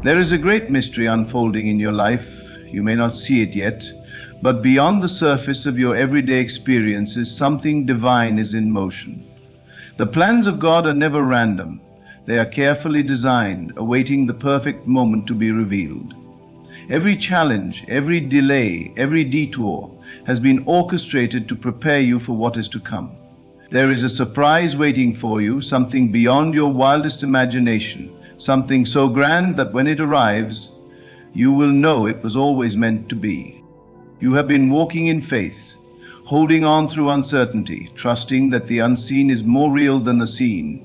There is a great mystery unfolding in your life. You may not see it yet, but beyond the surface of your everyday experiences, something divine is in motion. The plans of God are never random. They are carefully designed, awaiting the perfect moment to be revealed. Every challenge, every delay, every detour has been orchestrated to prepare you for what is to come. There is a surprise waiting for you, something beyond your wildest imagination, something so grand that when it arrives, you will know it was always meant to be. You have been walking in faith, holding on through uncertainty, trusting that the unseen is more real than the seen.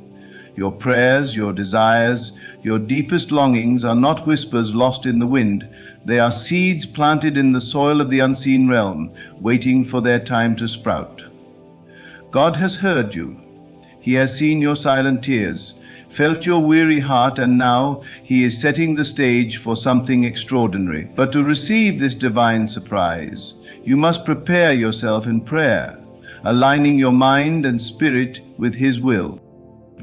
Your prayers, your desires, your deepest longings are not whispers lost in the wind. They are seeds planted in the soil of the unseen realm, waiting for their time to sprout. God has heard you. He has seen your silent tears, felt your weary heart, and now He is setting the stage for something extraordinary. But to receive this divine surprise, you must prepare yourself in prayer, aligning your mind and spirit with His will.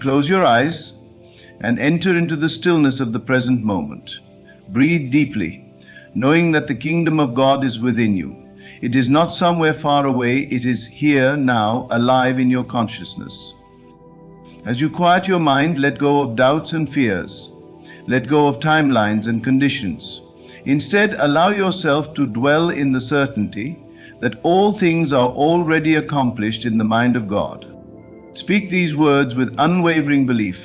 Close your eyes and enter into the stillness of the present moment. Breathe deeply, knowing that the kingdom of God is within you. It is not somewhere far away, it is here now, alive in your consciousness. As you quiet your mind, let go of doubts and fears. Let go of timelines and conditions. Instead, allow yourself to dwell in the certainty that all things are already accomplished in the mind of God. Speak these words with unwavering belief.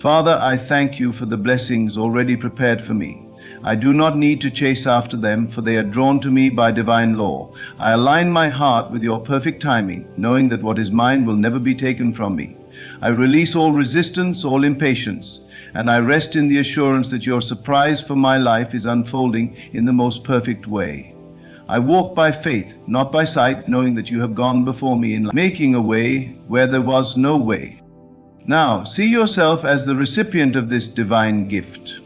Father, I thank you for the blessings already prepared for me. I do not need to chase after them, for they are drawn to me by divine law. I align my heart with your perfect timing, knowing that what is mine will never be taken from me. I release all resistance, all impatience, and I rest in the assurance that your surprise for my life is unfolding in the most perfect way. I walk by faith, not by sight, knowing that you have gone before me in life, making a way where there was no way. Now, see yourself as the recipient of this divine gift.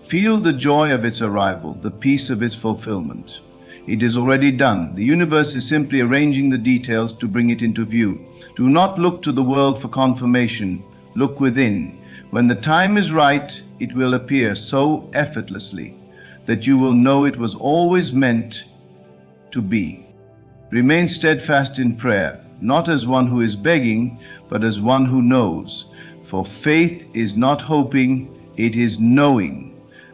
Feel the joy of its arrival, the peace of its fulfillment. It is already done. The universe is simply arranging the details to bring it into view. Do not look to the world for confirmation. Look within. When the time is right, it will appear so effortlessly that you will know it was always meant to be. Remain steadfast in prayer, not as one who is begging, but as one who knows. For faith is not hoping, it is knowing.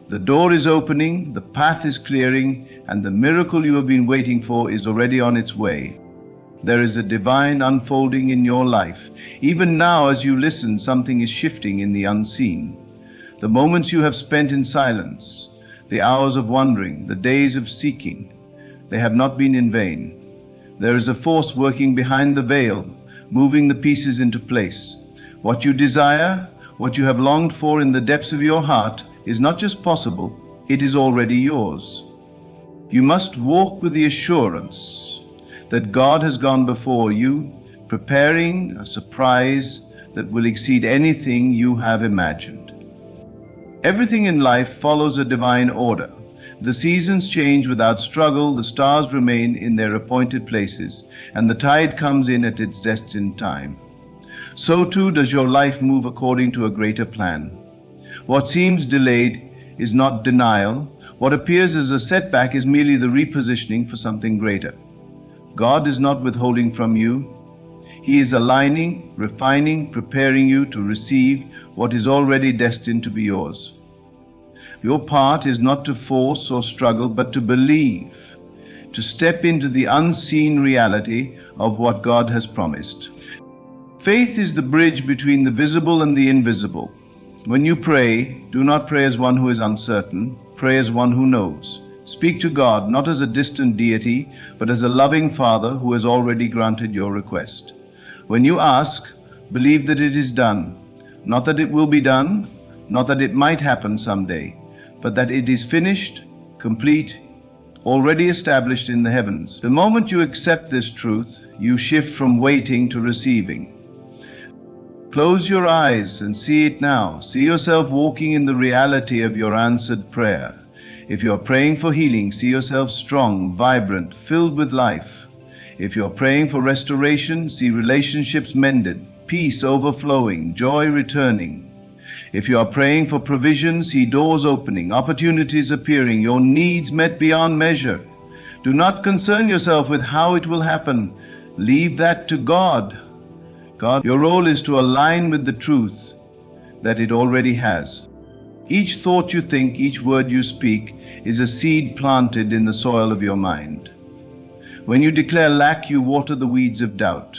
The door is opening, the path is clearing, and the miracle you have been waiting for is already on its way. There is a divine unfolding in your life. Even now, as you listen, something is shifting in the unseen. The moments you have spent in silence, the hours of wondering, the days of seeking, they have not been in vain. There is a force working behind the veil, moving the pieces into place. What you desire, what you have longed for in the depths of your heart, is not just possible, it is already yours. You must walk with the assurance that God has gone before you, preparing a surprise that will exceed anything you have imagined. Everything in life follows a divine order. The seasons change without struggle, the stars remain in their appointed places, and the tide comes in at its destined time. So too does your life move according to a greater plan. What seems delayed is not denial. What appears as a setback is merely the repositioning for something greater. God is not withholding from you. He is aligning, refining, preparing you to receive what is already destined to be yours. Your part is not to force or struggle, but to believe, to step into the unseen reality of what God has promised. Faith is the bridge between the visible and the invisible. When you pray, do not pray as one who is uncertain, pray as one who knows. Speak to God not as a distant deity, but as a loving Father who has already granted your request. When you ask, believe that it is done, not that it will be done, not that it might happen someday, but that it is finished, complete, already established in the heavens. The moment you accept this truth, you shift from waiting to receiving. Close your eyes and see it now. See yourself walking in the reality of your answered prayer. If you're praying for healing, see yourself strong, vibrant, filled with life. If you're praying for restoration, see relationships mended, peace overflowing, joy returning. If you are praying for provision, see doors opening, opportunities appearing, your needs met beyond measure. Do not concern yourself with how it will happen. Leave that to God. Your role is to align with the truth that it already has. Each thought you think, each word you speak, is a seed planted in the soil of your mind. When you declare lack, you water the weeds of doubt.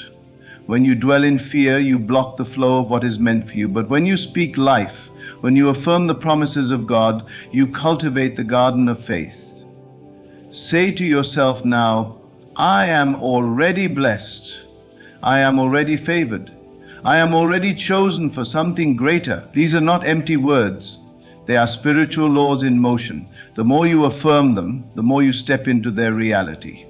When you dwell in fear, you block the flow of what is meant for you. But when you speak life, when you affirm the promises of God, you cultivate the garden of faith. Say to yourself now, I am already blessed. I am already favored. I am already chosen for something greater. These are not empty words. They are spiritual laws in motion. The more you affirm them, the more you step into their reality.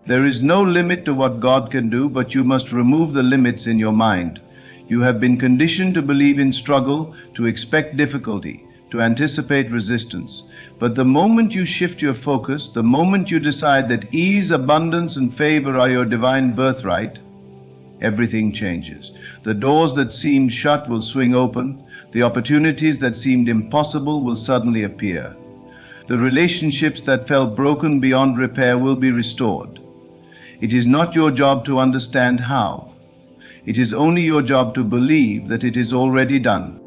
There is no limit to what God can do, but you must remove the limits in your mind. You have been conditioned to believe in struggle, to expect difficulty, to anticipate resistance. But the moment you shift your focus, the moment you decide that ease, abundance, and favor are your divine birthright, everything changes. The doors that seemed shut will swing open. The opportunities that seemed impossible will suddenly appear. The relationships that felt broken beyond repair will be restored. It is not your job to understand how. It is only your job to believe that it is already done.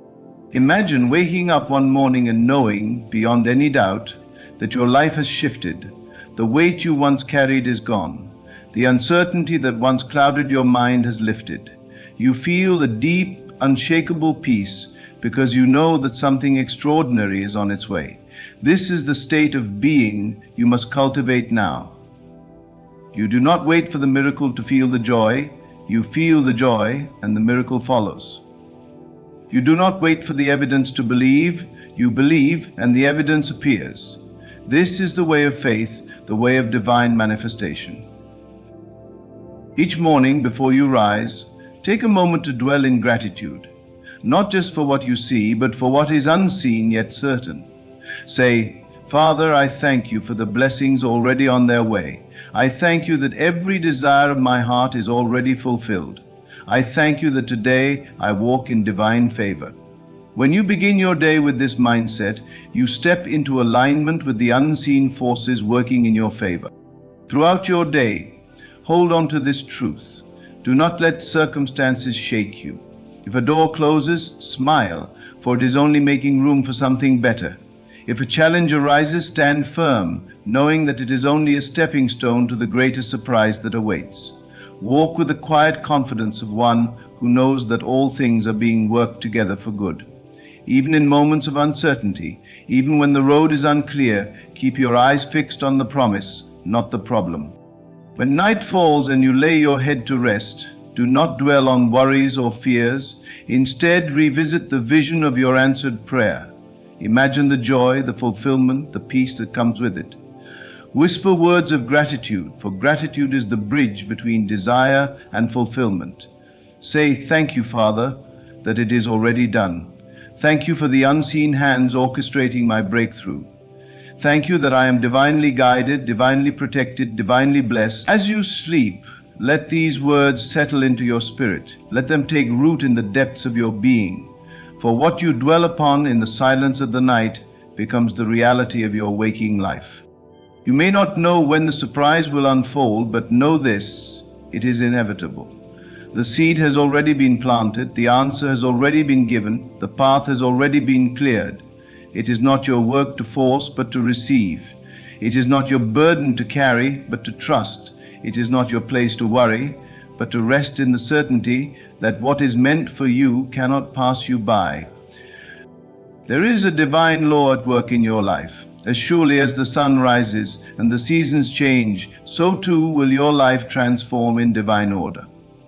Imagine waking up one morning and knowing, beyond any doubt, that your life has shifted. The weight you once carried is gone. The uncertainty that once clouded your mind has lifted. You feel the deep, unshakable peace because you know that something extraordinary is on its way. This is the state of being you must cultivate now. You do not wait for the miracle to feel the joy. You feel the joy, and the miracle follows. You do not wait for the evidence to believe. You believe, and the evidence appears. This is the way of faith, the way of divine manifestation. Each morning before you rise, take a moment to dwell in gratitude, not just for what you see, but for what is unseen yet certain. Say, Father, I thank you for the blessings already on their way. I thank you that every desire of my heart is already fulfilled. I thank you that today I walk in divine favor. When you begin your day with this mindset, you step into alignment with the unseen forces working in your favor. Throughout your day, hold on to this truth. Do not let circumstances shake you. If a door closes, smile, for it is only making room for something better. If a challenge arises, stand firm, knowing that it is only a stepping stone to the greater surprise that awaits. Walk with the quiet confidence of one who knows that all things are being worked together for good. Even in moments of uncertainty, even when the road is unclear, keep your eyes fixed on the promise, not the problem. When night falls and you lay your head to rest, do not dwell on worries or fears. Instead, revisit the vision of your answered prayer. Imagine the joy, the fulfillment, the peace that comes with it. Whisper words of gratitude, for gratitude is the bridge between desire and fulfillment. Say, thank you, Father, that it is already done. Thank you for the unseen hands orchestrating my breakthrough. Thank you that I am divinely guided, divinely protected, divinely blessed. As you sleep, let these words settle into your spirit. Let them take root in the depths of your being. For what you dwell upon in the silence of the night becomes the reality of your waking life. You may not know when the surprise will unfold, but know this, it is inevitable. The seed has already been planted, the answer has already been given, the path has already been cleared. It is not your work to force, but to receive. It is not your burden to carry, but to trust. It is not your place to worry, but to rest in the certainty that what is meant for you cannot pass you by. There is a divine law at work in your life. As surely as the sun rises and the seasons change, so too will your life transform in divine order.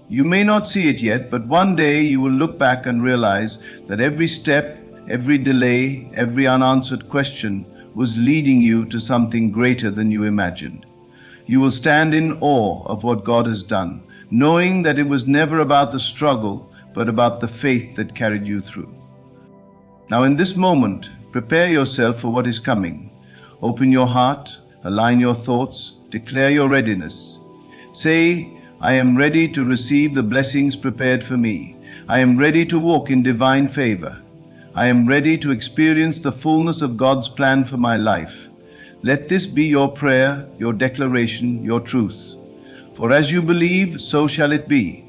You may not see it yet, but one day you will look back and realize that every step, every delay, every unanswered question was leading you to something greater than you imagined. You will stand in awe of what God has done, knowing that it was never about the struggle, but about the faith that carried you through. Now in this moment, prepare yourself for what is coming. Open your heart, align your thoughts, declare your readiness. Say, I am ready to receive the blessings prepared for me. I am ready to walk in divine favor. I am ready to experience the fullness of God's plan for my life. Let this be your prayer, your declaration, your truth. For as you believe, so shall it be.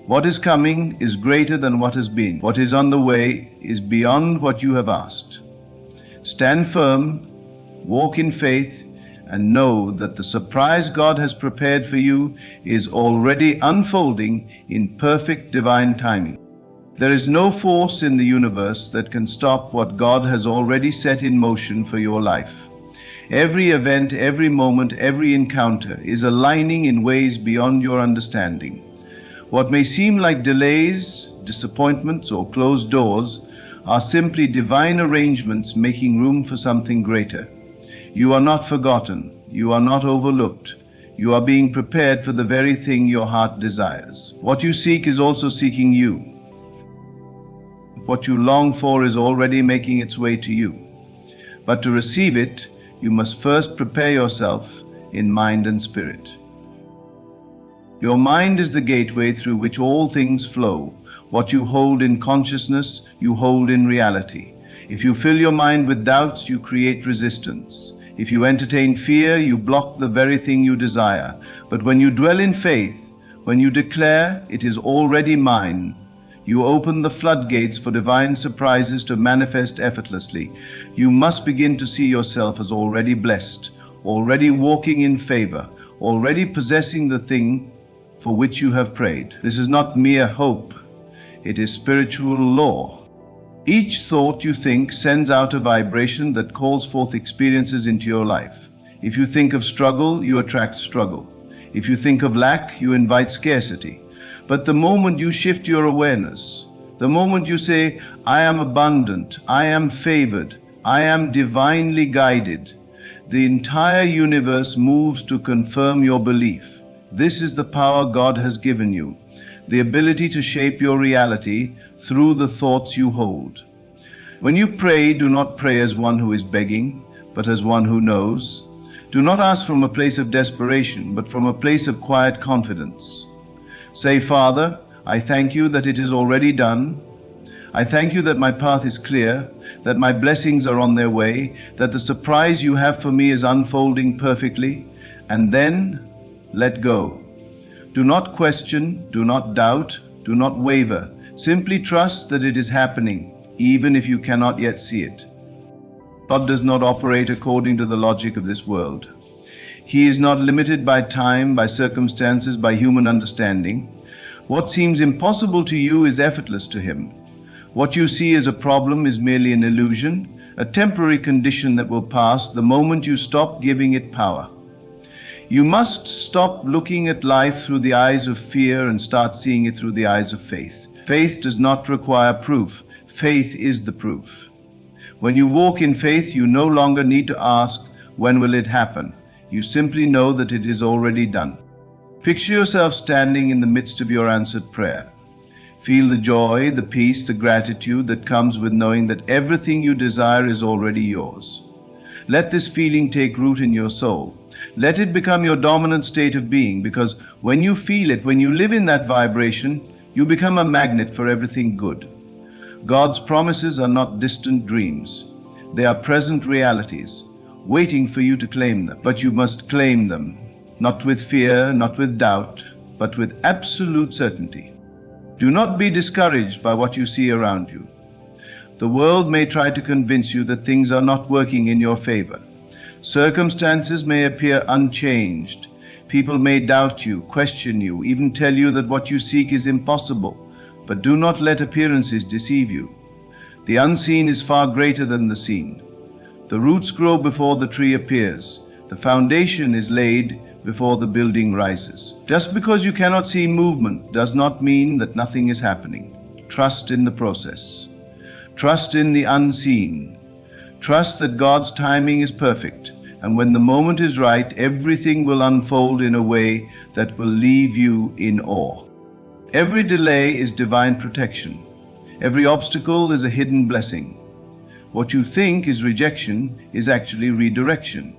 What is coming is greater than what has been. What is on the way is beyond what you have asked. Stand firm, walk in faith, and know that the surprise God has prepared for you is already unfolding in perfect divine timing. There is no force in the universe that can stop what God has already set in motion for your life. Every event, every moment, every encounter is aligning in ways beyond your understanding. What may seem like delays, disappointments, or closed doors are simply divine arrangements making room for something greater. You are not forgotten. You are not overlooked. You are being prepared for the very thing your heart desires. What you seek is also seeking you. What you long for is already making its way to you. But to receive it, you must first prepare yourself in mind and spirit. Your mind is the gateway through which all things flow. What you hold in consciousness, you hold in reality. If you fill your mind with doubts, you create resistance. If you entertain fear, you block the very thing you desire. But when you dwell in faith, when you declare, "It is already mine," you open the floodgates for divine surprises to manifest effortlessly. You must begin to see yourself as already blessed, already walking in favor, already possessing the thing for which you have prayed. This is not mere hope. It is spiritual law. Each thought you think sends out a vibration that calls forth experiences into your life. If you think of struggle, you attract struggle. If you think of lack, you invite scarcity. But the moment you shift your awareness, the moment you say, "I am abundant, I am favored, I am divinely guided," the entire universe moves to confirm your belief. This is the power God has given you, the ability to shape your reality through the thoughts you hold. When you pray, do not pray as one who is begging, but as one who knows. Do not ask from a place of desperation, but from a place of quiet confidence. Say, "Father, I thank you that it is already done. I thank you that my path is clear, that my blessings are on their way, that the surprise you have for me is unfolding perfectly." And then let go. Do not question, do not doubt, do not waver. Simply trust that it is happening, even if you cannot yet see it. God does not operate according to the logic of this world. He is not limited by time, by circumstances, by human understanding. What seems impossible to you is effortless to him. What you see as a problem is merely an illusion, a temporary condition that will pass the moment you stop giving it power. You must stop looking at life through the eyes of fear and start seeing it through the eyes of faith. Faith does not require proof. Faith is the proof. When you walk in faith, you no longer need to ask, "When will it happen?" You simply know that it is already done. Picture yourself standing in the midst of your answered prayer. Feel the joy, the peace, the gratitude that comes with knowing that everything you desire is already yours. Let this feeling take root in your soul. Let it become your dominant state of being, because when you feel it, when you live in that vibration, you become a magnet for everything good. God's promises are not distant dreams. They are present realities, waiting for you to claim them. But you must claim them, not with fear, not with doubt, but with absolute certainty. Do not be discouraged by what you see around you. The world may try to convince you that things are not working in your favor. Circumstances may appear unchanged. People may doubt you, question you, even tell you that what you seek is impossible. But do not let appearances deceive you. The unseen is far greater than the seen. The roots grow before the tree appears. The foundation is laid before the building rises. Just because you cannot see movement does not mean that nothing is happening. Trust in the process. Trust in the unseen. Trust that God's timing is perfect, and when the moment is right, everything will unfold in a way that will leave you in awe. Every delay is divine protection. Every obstacle is a hidden blessing. What you think is rejection is actually redirection.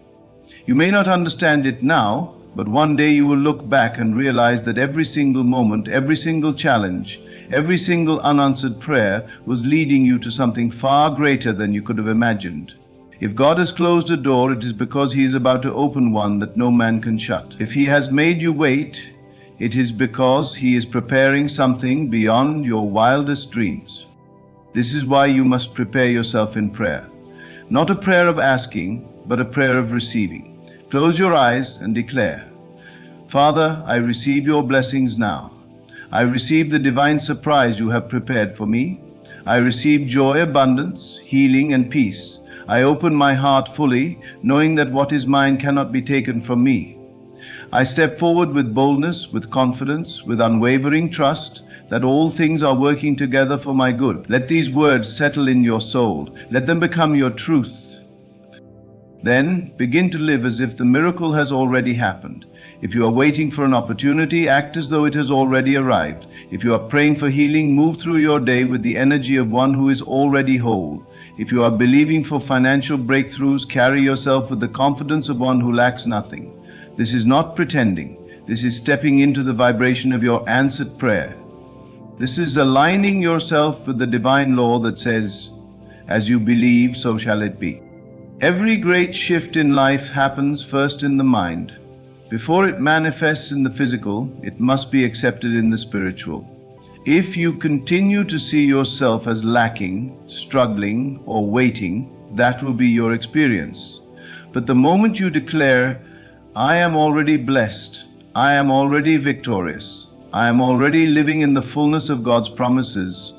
You may not understand it now, but one day you will look back and realize that every single moment, every single challenge, Every single unanswered prayer was leading you to something far greater than you could have imagined. If God has closed a door, it is because He is about to open one that no man can shut. If He has made you wait, it is because He is preparing something beyond your wildest dreams. This is why you must prepare yourself in prayer. Not a prayer of asking, but a prayer of receiving. Close your eyes and declare, Father, I receive your blessings now. I receive the divine surprise you have prepared for me. I receive joy, abundance, healing, and peace. I open my heart fully, knowing that what is mine cannot be taken from me. I step forward with boldness, with confidence, with unwavering trust that all things are working together for my good. Let these words settle in your soul. Let them become your truth. Then begin to live as if the miracle has already happened. If you are waiting for an opportunity, act as though it has already arrived. If you are praying for healing, move through your day with the energy of one who is already whole. If you are believing for financial breakthroughs, carry yourself with the confidence of one who lacks nothing. This is not pretending. This is stepping into the vibration of your answered prayer. This is aligning yourself with the divine law that says, as you believe, so shall it be. Every great shift in life happens first in the mind. Before it manifests in the physical, it must be accepted in the spiritual. If you continue to see yourself as lacking, struggling, or waiting, that will be your experience. But the moment you declare, I am already blessed, I am already victorious, I am already living in the fullness of God's promises,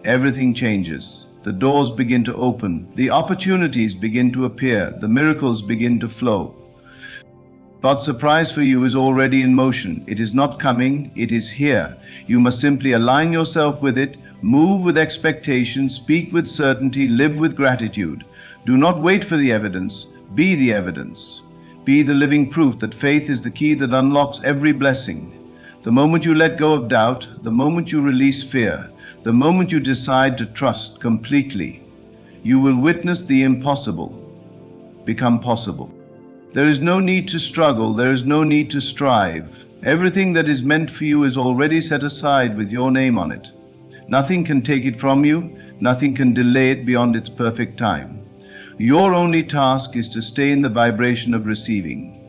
everything changes. The doors begin to open, the opportunities begin to appear, the miracles begin to flow. God's surprise for you is already in motion. It is not coming, it is here. You must simply align yourself with it, move with expectation, speak with certainty, live with gratitude. Do not wait for the evidence, be the evidence. Be the living proof that faith is the key that unlocks every blessing. The moment you let go of doubt, the moment you release fear, the moment you decide to trust completely, you will witness the impossible become possible. There is no need to struggle, there is no need to strive. Everything that is meant for you is already set aside with your name on it. Nothing can take it from you, nothing can delay it beyond its perfect time. Your only task is to stay in the vibration of receiving.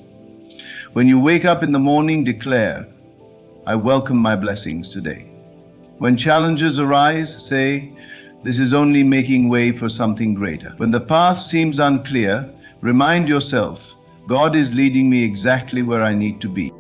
When you wake up in the morning, declare, I welcome my blessings today. When challenges arise, say, this is only making way for something greater. When the path seems unclear, remind yourself, God is leading me exactly where I need to be.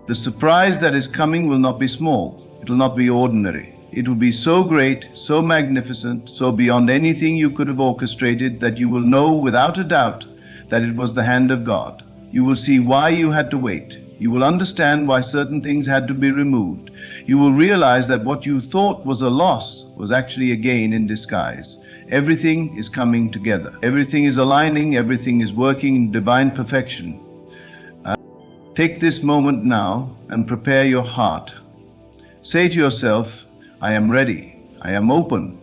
The surprise that is coming will not be small. It will not be ordinary. It will be so great, so magnificent, so beyond anything you could have orchestrated that you will know without a doubt that it was the hand of God. You will see why you had to wait. You will understand why certain things had to be removed. You will realize that what you thought was a loss was actually a gain in disguise. Everything is coming together. Everything is aligning. Everything is working in divine perfection. Take this moment now and prepare your heart. Say to yourself, I am ready. I am open.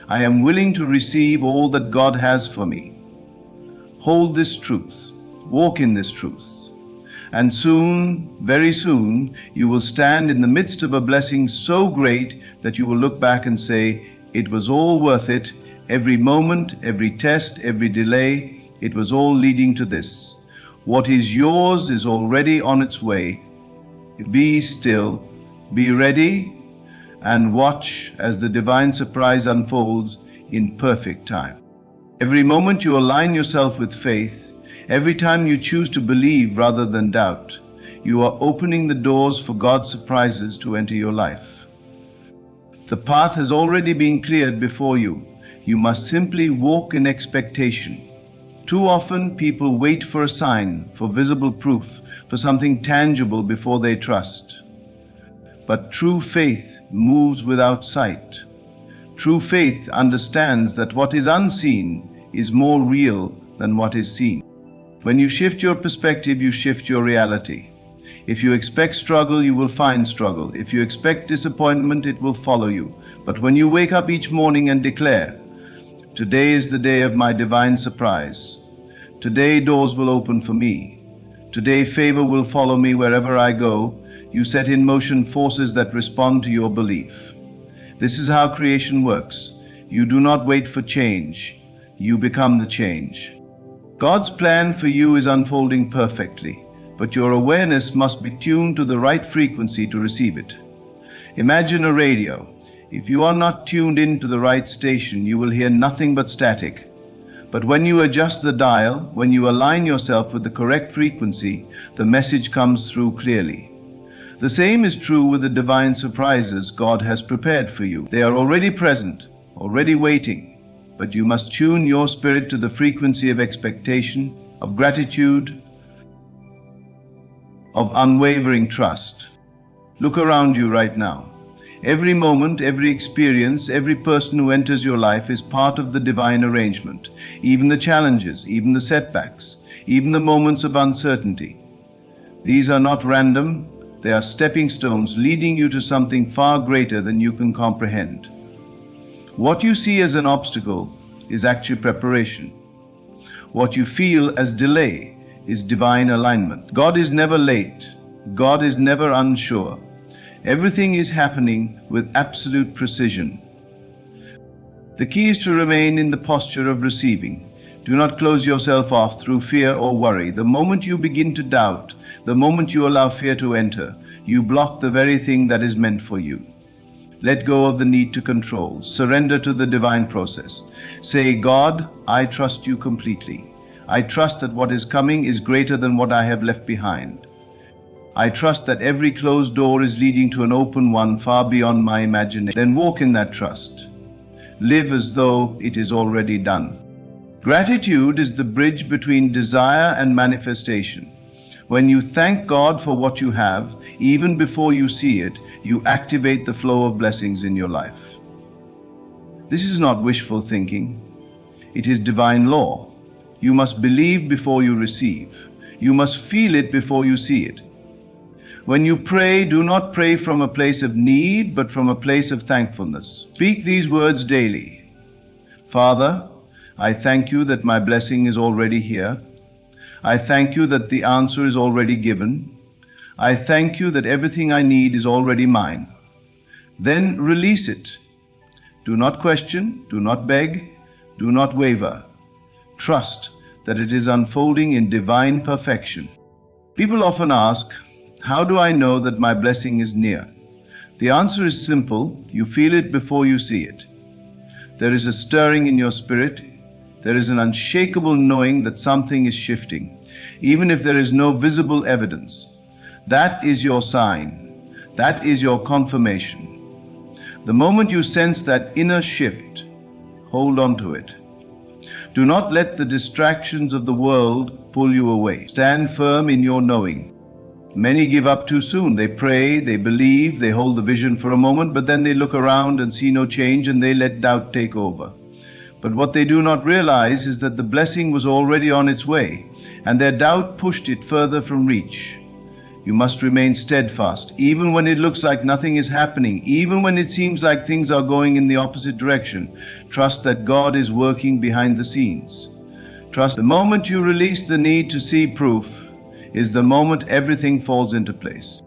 I am willing to receive all that God has for me. Hold this truth. Walk in this truth. And soon, very soon, you will stand in the midst of a blessing so great that you will look back and say, it was all worth it. Every moment, every test, every delay, it was all leading to this. What is yours is already on its way. Be still, be ready, and watch as the divine surprise unfolds in perfect time. Every moment you align yourself with faith, every time you choose to believe rather than doubt, you are opening the doors for God's surprises to enter your life. The path has already been cleared before you. You must simply walk in expectation. Too often people wait for a sign, for visible proof, for something tangible before they trust. But true faith moves without sight. True faith understands that what is unseen is more real than what is seen. When you shift your perspective, you shift your reality. If you expect struggle, you will find struggle. If you expect disappointment, it will follow you. But when you wake up each morning and declare, today is the day of my divine surprise. Today doors will open for me. Today favor will follow me wherever I go. You set in motion forces that respond to your belief. This is how creation works. You do not wait for change. You become the change. God's plan for you is unfolding perfectly, but your awareness must be tuned to the right frequency to receive it. Imagine a radio. If you are not tuned in to the right station, you will hear nothing but static. But when you adjust the dial, when you align yourself with the correct frequency, the message comes through clearly. The same is true with the divine surprises God has prepared for you. They are already present, already waiting, but you must tune your spirit to the frequency of expectation, of gratitude, of unwavering trust. Look around you right now. Every moment, every experience, every person who enters your life is part of the divine arrangement. Even the challenges, even the setbacks, even the moments of uncertainty. These are not random. They are stepping stones leading you to something far greater than you can comprehend. What you see as an obstacle is actually preparation. What you feel as delay is divine alignment. God is never late. God is never unsure. Everything is happening with absolute precision. The key is to remain in the posture of receiving. Do not close yourself off through fear or worry. The moment you begin to doubt, the moment you allow fear to enter, you block the very thing that is meant for you. Let go of the need to control. Surrender to the divine process. Say, God, I trust you completely. I trust that what is coming is greater than what I have left behind. I trust that every closed door is leading to an open one far beyond my imagination. Then walk in that trust. Live as though it is already done. Gratitude is the bridge between desire and manifestation. When you thank God for what you have, even before you see it, you activate the flow of blessings in your life. This is not wishful thinking. It is divine law. You must believe before you receive. You must feel it before you see it. When you pray, do not pray from a place of need, but from a place of thankfulness. Speak these words daily. Father, I thank you that my blessing is already here. I thank you that the answer is already given. I thank you that everything I need is already mine. Then release it. Do not question, do not beg, do not waver. Trust that it is unfolding in divine perfection. People often ask, how do I know that my blessing is near? The answer is simple. You feel it before you see it. There is a stirring in your spirit. There is an unshakable knowing that something is shifting, even if there is no visible evidence. That is your sign. That is your confirmation. The moment you sense that inner shift, hold on to it. Do not let the distractions of the world pull you away. Stand firm in your knowing. Many give up too soon. They pray, they believe, they hold the vision for a moment, but then they look around and see no change and they let doubt take over. But what they do not realize is that the blessing was already on its way, and their doubt pushed it further from reach. You must remain steadfast, even when it looks like nothing is happening, even when it seems like things are going in the opposite direction. Trust that God is working behind the scenes. Trust the moment you release the need to see proof is the moment everything falls into place.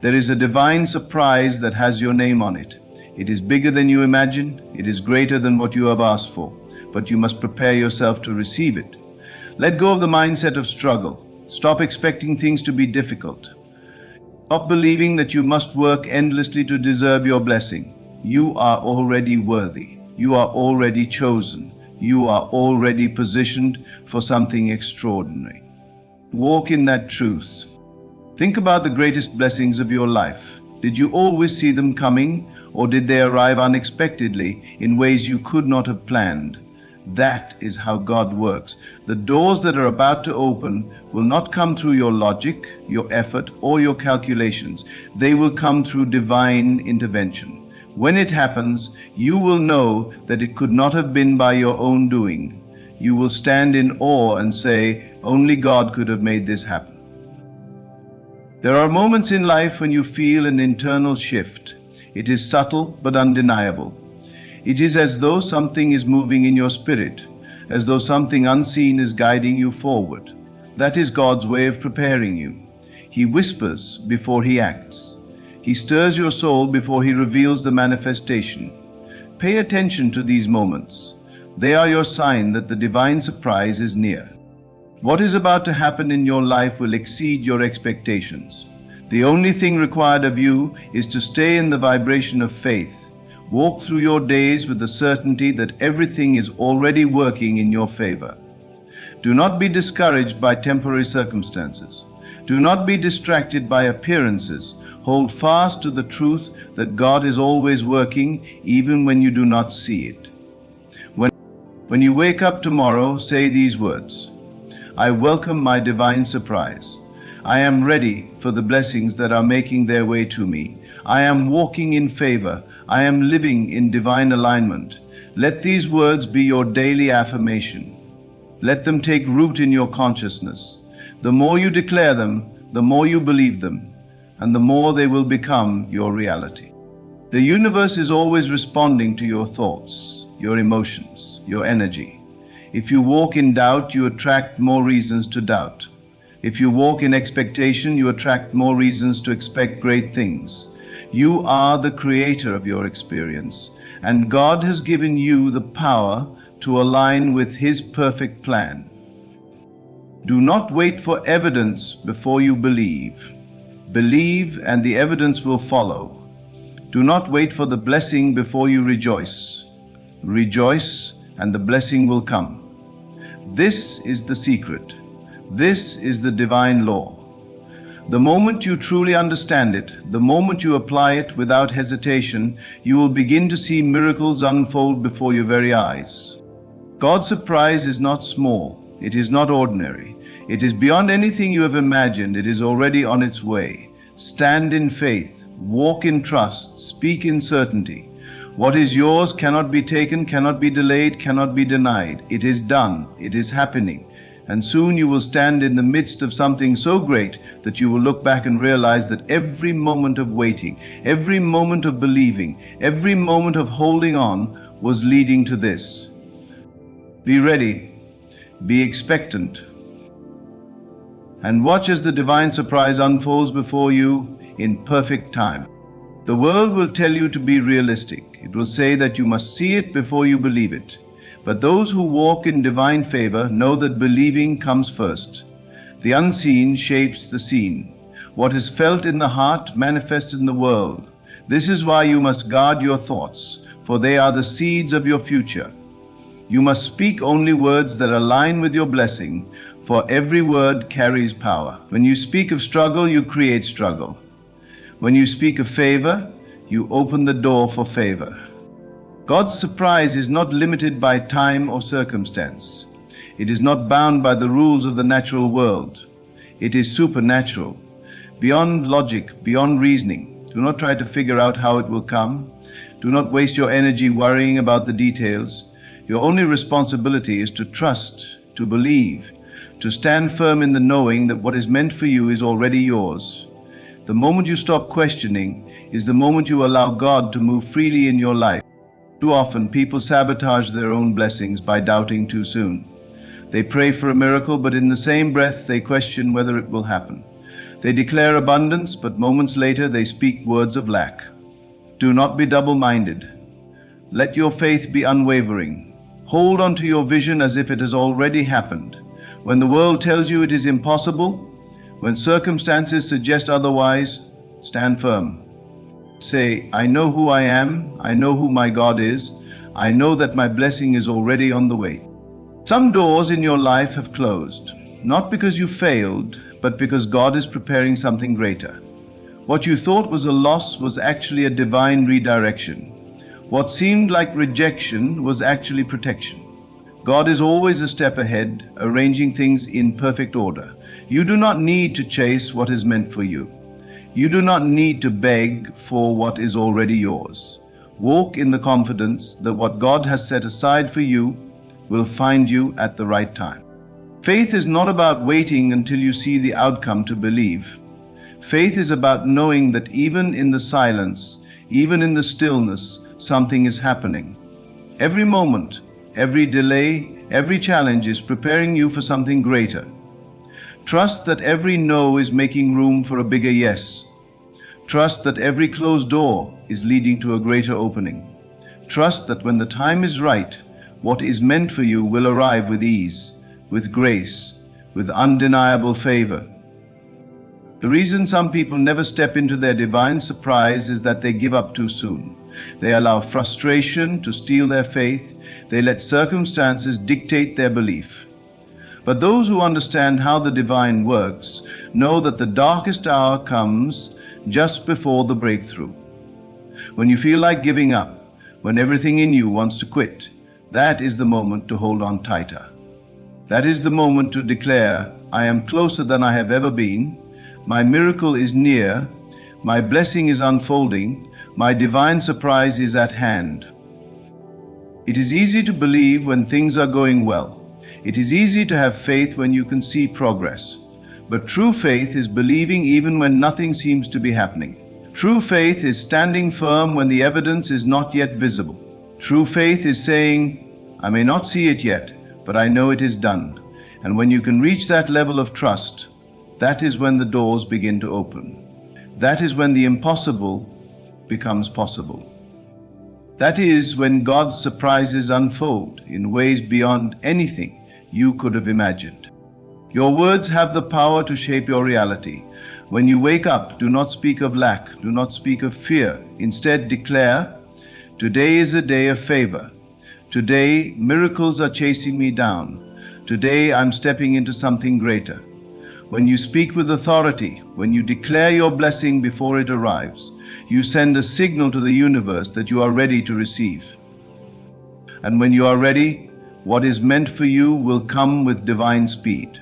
There is a divine surprise that has your name on it. It is bigger than you imagine. It is greater than what you have asked for, but you must prepare yourself to receive it. Let go of the mindset of struggle. Stop expecting things to be difficult. Stop believing that you must work endlessly to deserve your blessing. You are already worthy. You are already chosen. You are already positioned for something extraordinary. Walk in that truth. Think about the greatest blessings of your life. Did you always see them coming, or did they arrive unexpectedly in ways you could not have planned? That is how God works. The doors that are about to open will not come through your logic, your effort, or your calculations. They will come through divine intervention. When it happens, you will know that it could not have been by your own doing. You will stand in awe and say, only God could have made this happen. There are moments in life when you feel an internal shift. It is subtle but undeniable. It is as though something is moving in your spirit, as though something unseen is guiding you forward. That is God's way of preparing you. He whispers before he acts. He stirs your soul before he reveals the manifestation. Pay attention to these moments. They are your sign that the divine surprise is near. What is about to happen in your life will exceed your expectations. The only thing required of you is to stay in the vibration of faith. Walk through your days with the certainty that everything is already working in your favor. Do not be discouraged by temporary circumstances. Do not be distracted by appearances. Hold fast to the truth that God is always working, even when you do not see it. When you wake up tomorrow, say these words: I welcome my divine surprise. I am ready for the blessings that are making their way to me. I am walking in favor. I am living in divine alignment. Let these words be your daily affirmation. Let them take root in your consciousness. The more you declare them, the more you believe them, and the more they will become your reality. The universe is always responding to your thoughts, your emotions, your energy. If you walk in doubt, you attract more reasons to doubt. If you walk in expectation, you attract more reasons to expect great things. You are the creator of your experience, and God has given you the power to align with His perfect plan. Do not wait for evidence before you believe. Believe, and the evidence will follow. Do not wait for the blessing before you rejoice. Rejoice, and the blessing will come. This is the secret. This is the divine law. The moment you truly understand it, the moment you apply it without hesitation, you will begin to see miracles unfold before your very eyes. God's surprise is not small. It is not ordinary. It is beyond anything you have imagined. It is already on its way. Stand in faith. Walk in trust. Speak in certainty. What is yours cannot be taken, cannot be delayed, cannot be denied. It is done. It is happening. And soon you will stand in the midst of something so great that you will look back and realize that every moment of waiting, every moment of believing, every moment of holding on was leading to this. Be ready, be expectant, and watch as the divine surprise unfolds before you in perfect time. The world will tell you to be realistic. It will say that you must see it before you believe it. But those who walk in divine favor know that believing comes first. The unseen shapes the seen. What is felt in the heart manifests in the world. This is why you must guard your thoughts, for they are the seeds of your future. You must speak only words that align with your blessing, for every word carries power. When you speak of struggle, you create struggle. When you speak of favor, you open the door for favor. God's surprise is not limited by time or circumstance. It is not bound by the rules of the natural world. It is supernatural, beyond logic, beyond reasoning. Do not try to figure out how it will come. Do not waste your energy worrying about the details. Your only responsibility is to trust, to believe, to stand firm in the knowing that what is meant for you is already yours. The moment you stop questioning is the moment you allow God to move freely in your life. Too often, people sabotage their own blessings by doubting too soon. They pray for a miracle, but in the same breath, they question whether it will happen. They declare abundance, but moments later, they speak words of lack. Do not be double-minded. Let your faith be unwavering. Hold on to your vision as if it has already happened. When the world tells you it is impossible, when circumstances suggest otherwise, stand firm. Say, I know who I am, I know who my God is, I know that my blessing is already on the way. Some doors in your life have closed, not because you failed, but because God is preparing something greater. What you thought was a loss was actually a divine redirection. What seemed like rejection was actually protection. God is always a step ahead, arranging things in perfect order. You do not need to chase what is meant for you. You do not need to beg for what is already yours. Walk in the confidence that what God has set aside for you will find you at the right time. Faith is not about waiting until you see the outcome to believe. Faith is about knowing that even in the silence, even in the stillness, something is happening. Every moment, every delay, every challenge is preparing you for something greater. Trust that every no is making room for a bigger yes. Trust that every closed door is leading to a greater opening. Trust that when the time is right, what is meant for you will arrive with ease, with grace, with undeniable favor. The reason some people never step into their divine surprise is that they give up too soon. They allow frustration to steal their faith. They let circumstances dictate their belief. But those who understand how the divine works know that the darkest hour comes just before the breakthrough. When you feel like giving up, when everything in you wants to quit, that is the moment to hold on tighter. That is the moment to declare, I am closer than I have ever been. My miracle is near. My blessing is unfolding. My divine surprise is at hand. It is easy to believe when things are going well. It is easy to have faith when you can see progress. But true faith is believing even when nothing seems to be happening. True faith is standing firm when the evidence is not yet visible. True faith is saying, I may not see it yet, but I know it is done. And when you can reach that level of trust, that is when the doors begin to open. That is when the impossible becomes possible. That is when God's surprises unfold in ways beyond anything you could have imagined. Your words have the power to shape your reality. When you wake up, do not speak of lack, do not speak of fear. Instead, declare, today is a day of favor. Today, miracles are chasing me down. Today, I'm stepping into something greater. When you speak with authority, when you declare your blessing before it arrives, you send a signal to the universe that you are ready to receive. And when you are ready, what is meant for you will come with divine speed.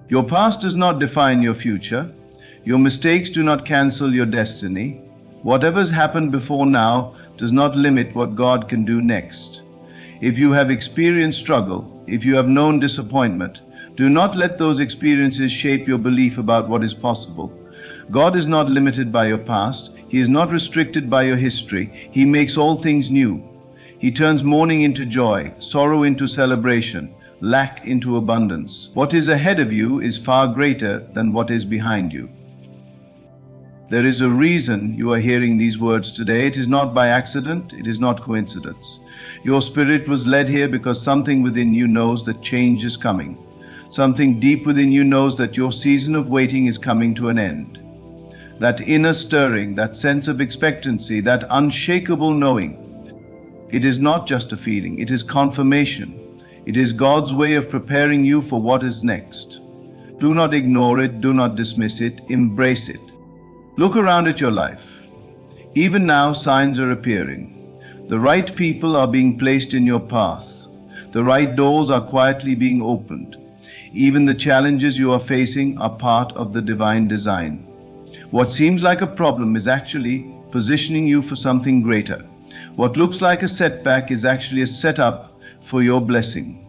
Your past does not define your future. Your mistakes do not cancel your destiny. Whatever's happened before now does not limit what God can do next. If you have experienced struggle, if you have known disappointment, do not let those experiences shape your belief about what is possible. God is not limited by your past. He is not restricted by your history. He makes all things new. He turns mourning into joy, sorrow into celebration, lack into abundance. What is ahead of you is far greater than what is behind you. There is a reason you are hearing these words today. It is not by accident. It is not coincidence. Your spirit was led here because something within you knows that change is coming. Something deep within you knows that your season of waiting is coming to an end. That inner stirring, that sense of expectancy, that unshakable knowing, it is not just a feeling, it is confirmation. It is God's way of preparing you for what is next. Do not ignore it, do not dismiss it, embrace it. Look around at your life. Even now, signs are appearing. The right people are being placed in your path. The right doors are quietly being opened. Even the challenges you are facing are part of the divine design. What seems like a problem is actually positioning you for something greater. What looks like a setback is actually a setup for your blessing.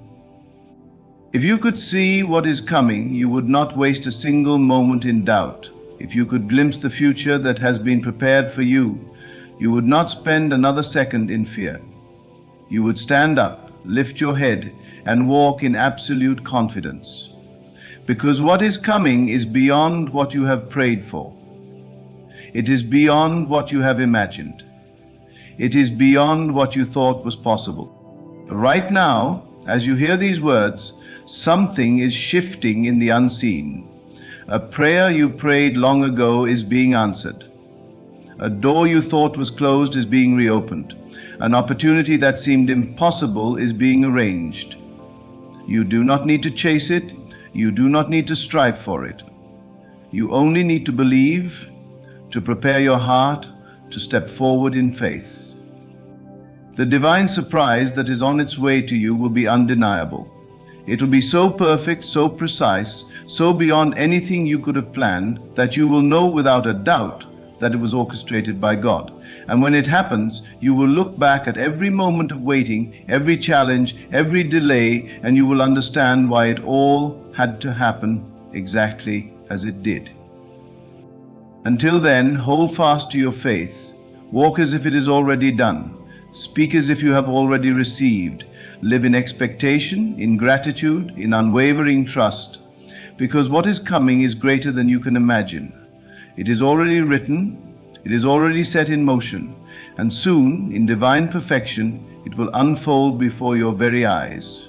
If you could see what is coming, you would not waste a single moment in doubt. If you could glimpse the future that has been prepared for you, you would not spend another second in fear. You would stand up, lift your head, and walk in absolute confidence. Because what is coming is beyond what you have prayed for. It is beyond what you have imagined. It is beyond what you thought was possible. Right now, as you hear these words, something is shifting in the unseen. A prayer you prayed long ago is being answered. A door you thought was closed is being reopened. An opportunity that seemed impossible is being arranged. You do not need to chase it. You do not need to strive for it. You only need to believe, to prepare your heart, to step forward in faith. The divine surprise that is on its way to you will be undeniable. It will be so perfect, so precise, so beyond anything you could have planned that you will know without a doubt that it was orchestrated by God. And when it happens, you will look back at every moment of waiting, every challenge, every delay, and you will understand why it all had to happen exactly as it did. Until then, hold fast to your faith. Walk as if it is already done. Speak as if you have already received. Live in expectation, in gratitude, in unwavering trust, because what is coming is greater than you can imagine. It is already written, it is already set in motion, and soon, in divine perfection, it will unfold before your very eyes.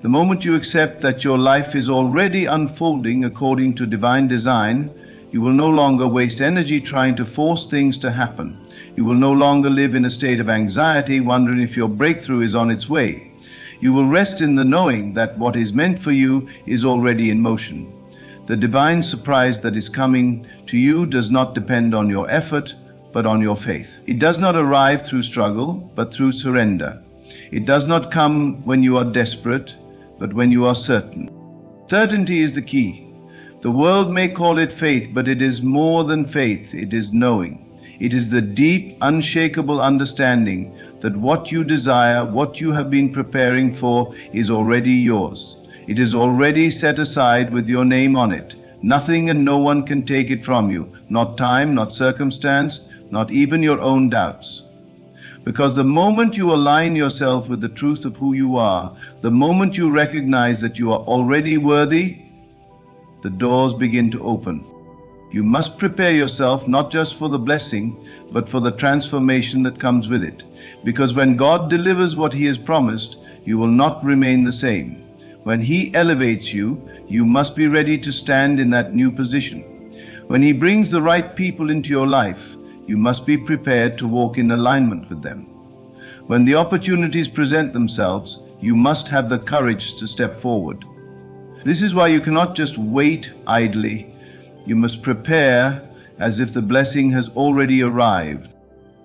The moment you accept that your life is already unfolding according to divine design, you will no longer waste energy trying to force things to happen. You will no longer live in a state of anxiety, wondering if your breakthrough is on its way. You will rest in the knowing that what is meant for you is already in motion. The divine surprise that is coming to you does not depend on your effort, but on your faith. It does not arrive through struggle, but through surrender. It does not come when you are desperate, but when you are certain. Certainty is the key. The world may call it faith, but it is more than faith. It is knowing. It is the deep, unshakable understanding that what you desire, what you have been preparing for, is already yours. It is already set aside with your name on it. Nothing and no one can take it from you. Not time, not circumstance, not even your own doubts. Because the moment you align yourself with the truth of who you are, the moment you recognize that you are already worthy, the doors begin to open. You must prepare yourself not just for the blessing, but for the transformation that comes with it. Because when God delivers what He has promised, you will not remain the same. When He elevates you, you must be ready to stand in that new position. When He brings the right people into your life, you must be prepared to walk in alignment with them. When the opportunities present themselves, you must have the courage to step forward. This is why you cannot just wait idly. You must prepare as if the blessing has already arrived.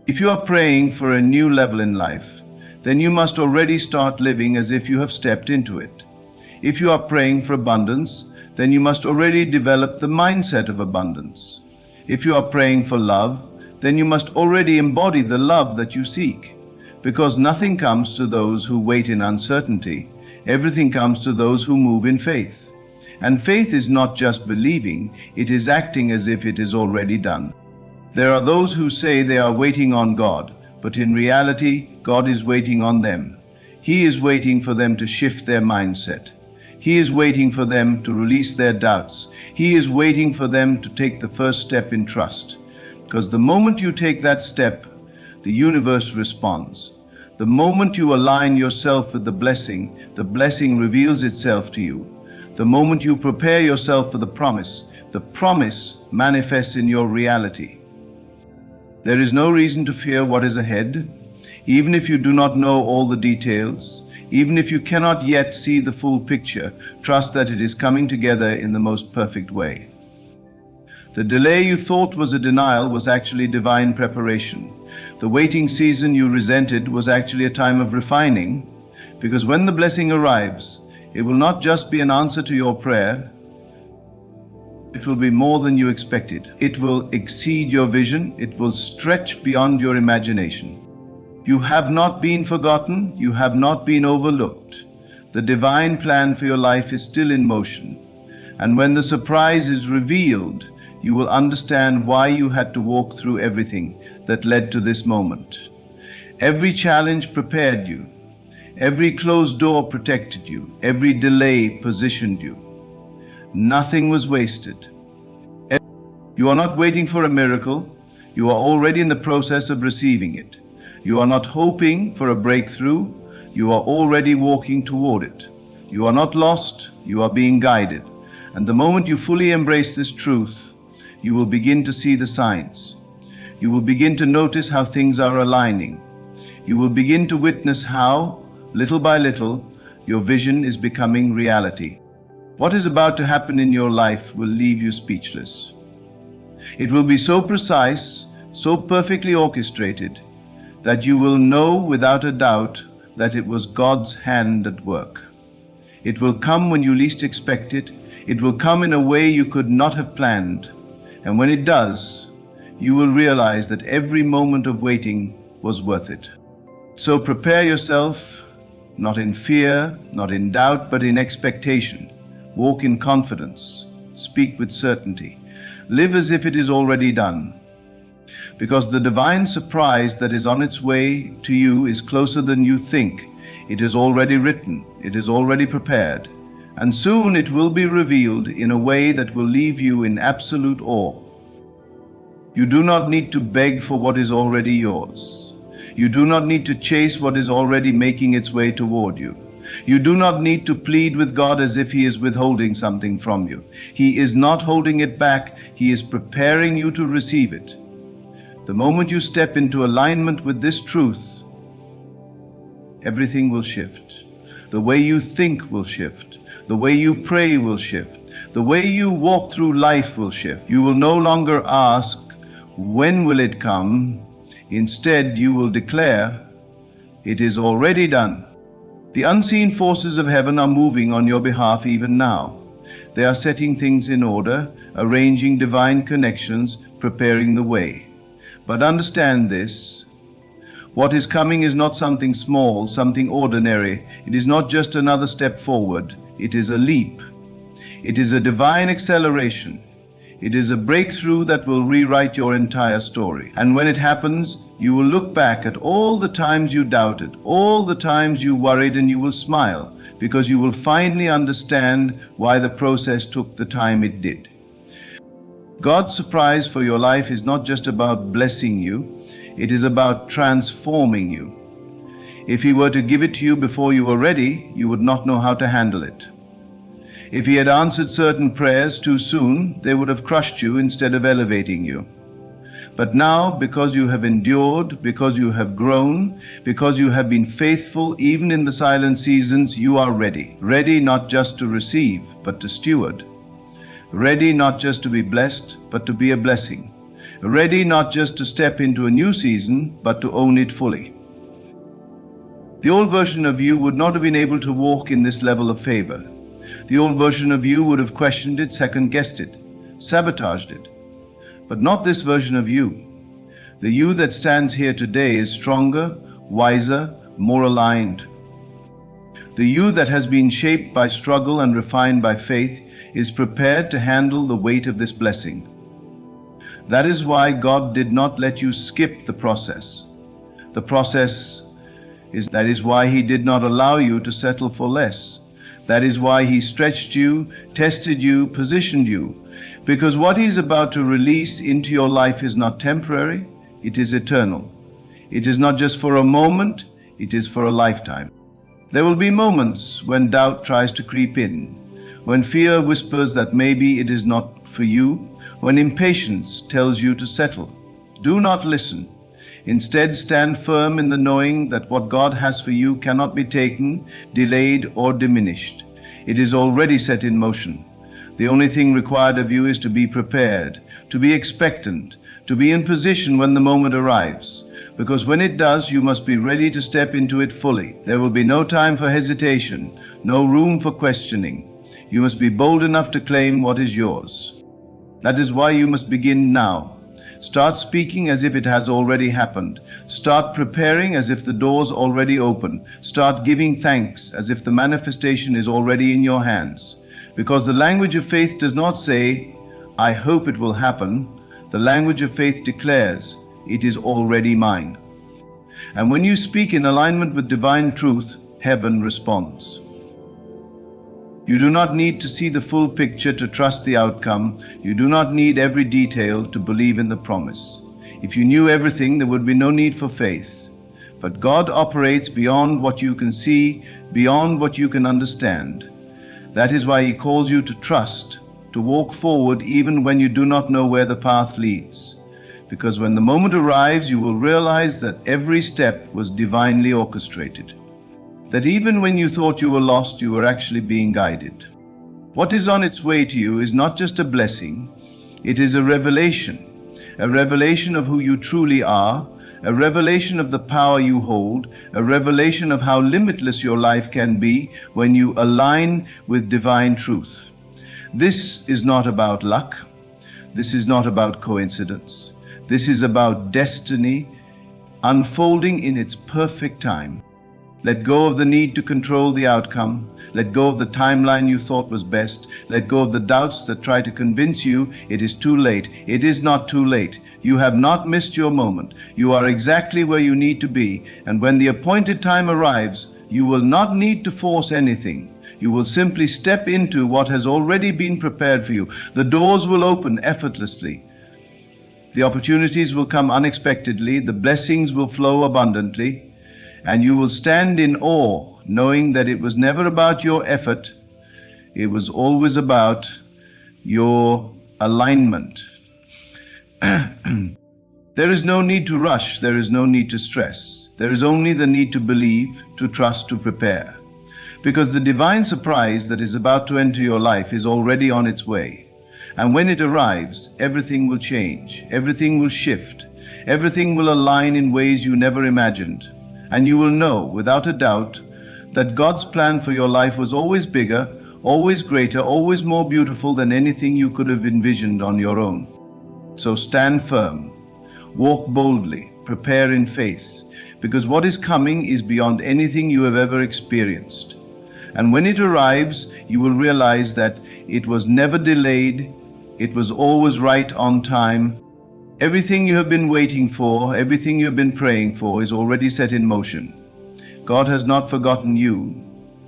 If you are praying for a new level in life, then you must already start living as if you have stepped into it. If you are praying for abundance, then you must already develop the mindset of abundance. If you are praying for love, then you must already embody the love that you seek. Because nothing comes to those who wait in uncertainty. Everything comes to those who move in faith. And faith is not just believing, it is acting as if it is already done. There are those who say they are waiting on God, but in reality, God is waiting on them. He is waiting for them to shift their mindset. He is waiting for them to release their doubts. He is waiting for them to take the first step in trust. Because the moment you take that step, the universe responds. The moment you align yourself with the blessing reveals itself to you. The moment you prepare yourself for the promise manifests in your reality. There is no reason to fear what is ahead, even if you do not know all the details, even if you cannot yet see the full picture. Trust that it is coming together in the most perfect way. The delay you thought was a denial was actually divine preparation. The waiting season you resented was actually a time of refining, because when the blessing arrives, it will not just be an answer to your prayer, it will be more than you expected. It will exceed your vision, it will stretch beyond your imagination. You have not been forgotten, you have not been overlooked. The divine plan for your life is still in motion, and when the surprise is revealed, you will understand why you had to walk through everything that led to this moment. Every challenge prepared you. Every closed door protected you. Every delay positioned you. Nothing was wasted. You are not waiting for a miracle. You are already in the process of receiving it. You are not hoping for a breakthrough. You are already walking toward it. You are not lost. You are being guided. And the moment you fully embrace this truth, you will begin to see the signs. You will begin to notice how things are aligning. You will begin to witness how, little by little, your vision is becoming reality. What is about to happen in your life will leave you speechless. It will be so precise, so perfectly orchestrated, that you will know without a doubt that it was God's hand at work. It will come when you least expect it. It will come in a way you could not have planned. And when it does, you will realize that every moment of waiting was worth it. So prepare yourself, not in fear, not in doubt, but in expectation. Walk in confidence. Speak with certainty. Live as if it is already done. Because the divine surprise that is on its way to you is closer than you think. It is already written. It is already prepared. And soon it will be revealed in a way that will leave you in absolute awe. You do not need to beg for what is already yours. You do not need to chase what is already making its way toward you. You do not need to plead with God as if He is withholding something from you. He is not holding it back. He is preparing you to receive it. The moment you step into alignment with this truth, everything will shift. The way you think will shift. The way you pray will shift. The way you walk through life will shift. You will no longer ask, when will it come? Instead, you will declare, it is already done. The unseen forces of heaven are moving on your behalf even now. They are setting things in order, arranging divine connections, preparing the way. But understand this. What is coming is not something small, something ordinary. It is not just another step forward. It is a leap. It is a divine acceleration. It is a breakthrough that will rewrite your entire story. And when it happens, you will look back at all the times you doubted, all the times you worried, and you will smile, because you will finally understand why the process took the time it did. God's surprise for your life is not just about blessing you, it is about transforming you. If He were to give it to you before you were ready, you would not know how to handle it. If He had answered certain prayers too soon, they would have crushed you instead of elevating you. But now, because you have endured, because you have grown, because you have been faithful even in the silent seasons, you are ready. Ready not just to receive, but to steward. Ready not just to be blessed, but to be a blessing. Ready not just to step into a new season, but to own it fully. The old version of you would not have been able to walk in this level of favor. The old version of you would have questioned it, second-guessed it, sabotaged it. But not this version of you. The you that stands here today is stronger, wiser, more aligned. The you that has been shaped by struggle and refined by faith is prepared to handle the weight of this blessing. That is why God did not let you skip the process. That is why He did not allow you to settle for less. That is why He stretched you, tested you, positioned you. Because what He is about to release into your life is not temporary, it is eternal. It is not just for a moment, it is for a lifetime. There will be moments when doubt tries to creep in, when fear whispers that maybe it is not for you, when impatience tells you to settle. Do not listen. Instead, stand firm in the knowing that what God has for you cannot be taken, delayed, or diminished. It is already set in motion. The only thing required of you is to be prepared, to be expectant, to be in position when the moment arrives. Because when it does, you must be ready to step into it fully. There will be no time for hesitation, no room for questioning. You must be bold enough to claim what is yours. That is why you must begin now. Start speaking as if it has already happened. Start preparing as if the door's already open. Start giving thanks as if the manifestation is already in your hands. Because the language of faith does not say, I hope it will happen. The language of faith declares, it is already mine. And when you speak in alignment with divine truth, heaven responds. You do not need to see the full picture to trust the outcome. You do not need every detail to believe in the promise. If you knew everything, there would be no need for faith. But God operates beyond what you can see, beyond what you can understand. That is why He calls you to trust, to walk forward even when you do not know where the path leads. Because when the moment arrives, you will realize that every step was divinely orchestrated. That even when you thought you were lost, you were actually being guided. What is on its way to you is not just a blessing, it is a revelation of who you truly are, a revelation of the power you hold, a revelation of how limitless your life can be when you align with divine truth. This is not about luck. This is not about coincidence. This is about destiny unfolding in its perfect time. Let go of the need to control the outcome. Let go of the timeline you thought was best. Let go of the doubts that try to convince you it is too late. It is not too late. You have not missed your moment. You are exactly where you need to be. And when the appointed time arrives, you will not need to force anything. You will simply step into what has already been prepared for you. The doors will open effortlessly. The opportunities will come unexpectedly, the blessings will flow abundantly, and you will stand in awe, knowing that it was never about your effort, it was always about your alignment. There is no need to rush, there is no need to stress. There is only the need to believe, to trust, to prepare. Because the divine surprise that is about to enter your life is already on its way. And when it arrives, everything will change, everything will shift, everything will align in ways you never imagined. And you will know, without a doubt, that God's plan for your life was always bigger, always greater, always more beautiful than anything you could have envisioned on your own. So stand firm, walk boldly, prepare in faith, because what is coming is beyond anything you have ever experienced. And when it arrives, you will realize that it was never delayed, it was always right on time. Everything you have been waiting for, everything you have been praying for is already set in motion. God has not forgotten you.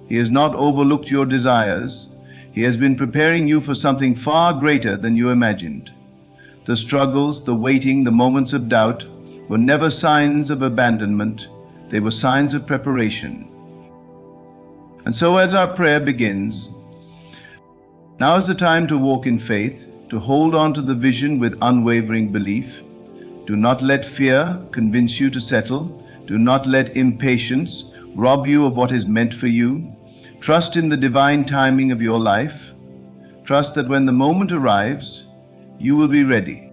He has not overlooked your desires. He has been preparing you for something far greater than you imagined. The struggles, the waiting, the moments of doubt were never signs of abandonment. They were signs of preparation. And so as our prayer begins, now is the time to walk in faith, to hold on to the vision with unwavering belief. Do not let fear convince you to settle. Do not let impatience rob you of what is meant for you. Trust in the divine timing of your life. Trust that when the moment arrives, you will be ready.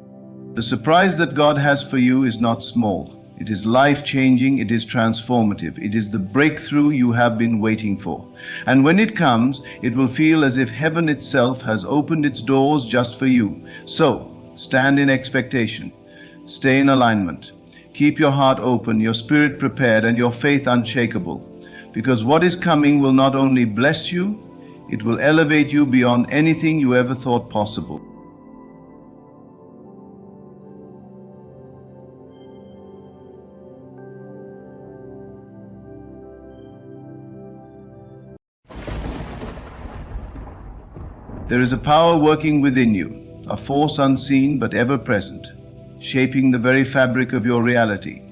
The surprise that God has for you is not small. It is life-changing, it is transformative, it is the breakthrough you have been waiting for. And when it comes, it will feel as if heaven itself has opened its doors just for you. So, stand in expectation, stay in alignment, keep your heart open, your spirit prepared, and your faith unshakable. Because what is coming will not only bless you, it will elevate you beyond anything you ever thought possible. There is a power working within you, a force unseen but ever present, shaping the very fabric of your reality.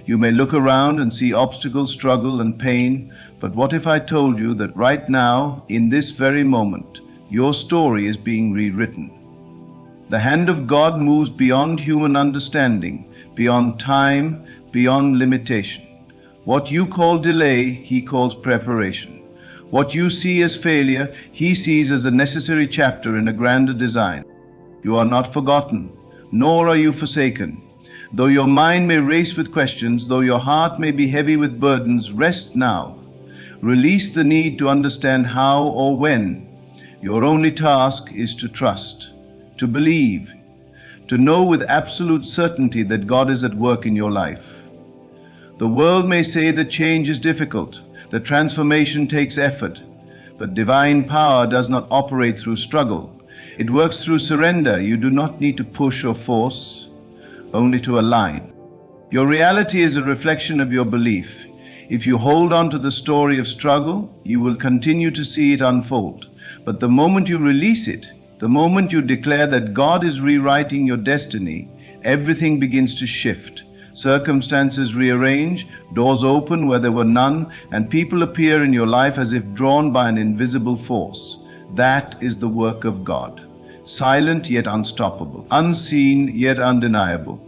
You may look around and see obstacles, struggle, and pain, but what if I told you that right now, in this very moment, your story is being rewritten? The hand of God moves beyond human understanding, beyond time, beyond limitation. What you call delay, He calls preparation. What you see as failure, He sees as a necessary chapter in a grander design. You are not forgotten, nor are you forsaken. Though your mind may race with questions, though your heart may be heavy with burdens, rest now. Release the need to understand how or when. Your only task is to trust, to believe, to know with absolute certainty that God is at work in your life. The world may say that change is difficult, that transformation takes effort, but divine power does not operate through struggle. It works through surrender. You do not need to push or force, only to align. Your reality is a reflection of your belief. If you hold on to the story of struggle, you will continue to see it unfold. But the moment you release it, the moment you declare that God is rewriting your destiny, everything begins to shift. Circumstances rearrange, doors open where there were none, and people appear in your life as if drawn by an invisible force. That is the work of God. Silent yet unstoppable, unseen yet undeniable.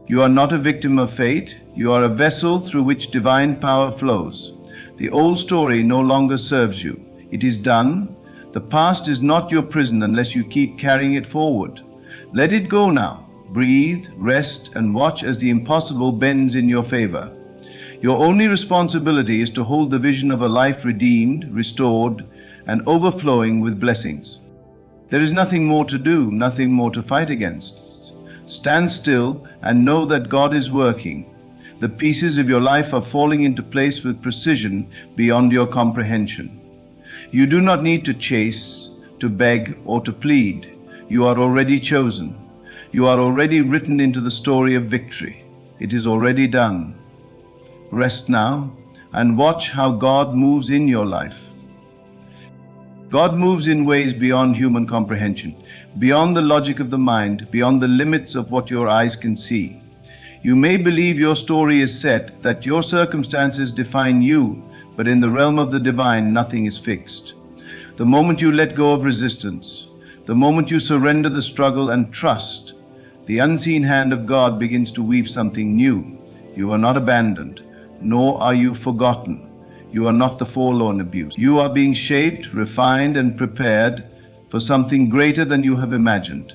You are not a victim of fate, you are a vessel through which divine power flows. The old story no longer serves you. It is done. The past is not your prison unless you keep carrying it forward. Let it go now. Breathe, rest, and watch as the impossible bends in your favor. Your only responsibility is to hold the vision of a life redeemed, restored, and overflowing with blessings. There is nothing more to do, nothing more to fight against. Stand still and know that God is working. The pieces of your life are falling into place with precision beyond your comprehension. You do not need to chase, to beg, or to plead. You are already chosen. You are already written into the story of victory. It is already done. Rest now and watch how God moves in your life. God moves in ways beyond human comprehension, beyond the logic of the mind, beyond the limits of what your eyes can see. You may believe your story is set, that your circumstances define you, but in the realm of the divine, nothing is fixed. The moment you let go of resistance, the moment you surrender the struggle and trust, the unseen hand of God begins to weave something new. You are not abandoned, nor are you forgotten. You are not the forlorn abused. You are being shaped, refined, and prepared for something greater than you have imagined.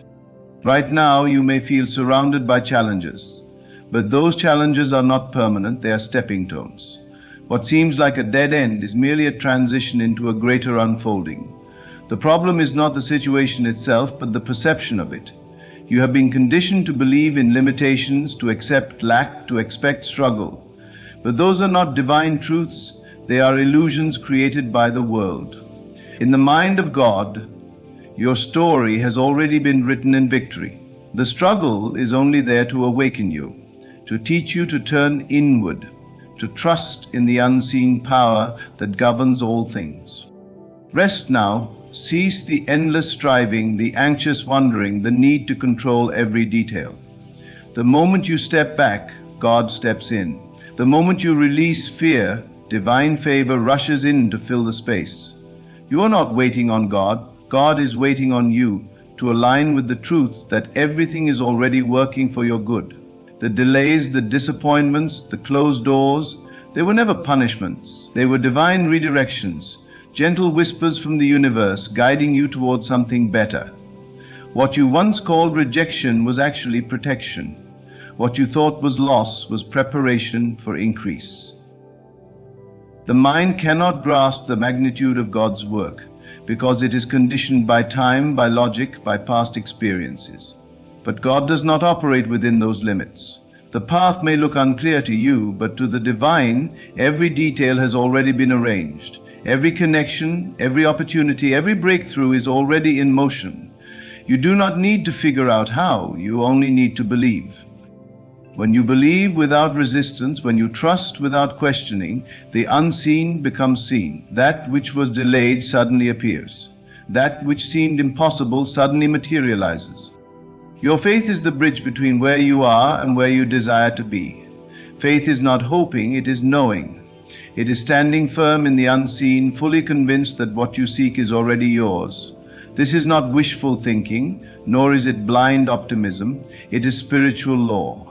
Right now, you may feel surrounded by challenges, but those challenges are not permanent, they are stepping stones. What seems like a dead end is merely a transition into a greater unfolding. The problem is not the situation itself, but the perception of it. You have been conditioned to believe in limitations, to accept lack, to expect struggle. But those are not divine truths, they are illusions created by the world. In the mind of God, your story has already been written in victory. The struggle is only there to awaken you, to teach you to turn inward, to trust in the unseen power that governs all things. Rest now, cease the endless striving, the anxious wondering, the need to control every detail. The moment you step back, God steps in. The moment you release fear, divine favor rushes in to fill the space. You are not waiting on God, God is waiting on you to align with the truth that everything is already working for your good. The delays, the disappointments, the closed doors, they were never punishments. They were divine redirections, gentle whispers from the universe guiding you towards something better. What you once called rejection was actually protection. What you thought was loss was preparation for increase. The mind cannot grasp the magnitude of God's work because it is conditioned by time, by logic, by past experiences. But God does not operate within those limits. The path may look unclear to you, but to the divine, every detail has already been arranged. Every connection, every opportunity, every breakthrough is already in motion. You do not need to figure out how, you only need to believe. When you believe without resistance, when you trust without questioning, the unseen becomes seen. That which was delayed suddenly appears. That which seemed impossible suddenly materializes. Your faith is the bridge between where you are and where you desire to be. Faith is not hoping, it is knowing. It is standing firm in the unseen, fully convinced that what you seek is already yours. This is not wishful thinking, nor is it blind optimism. It is spiritual law.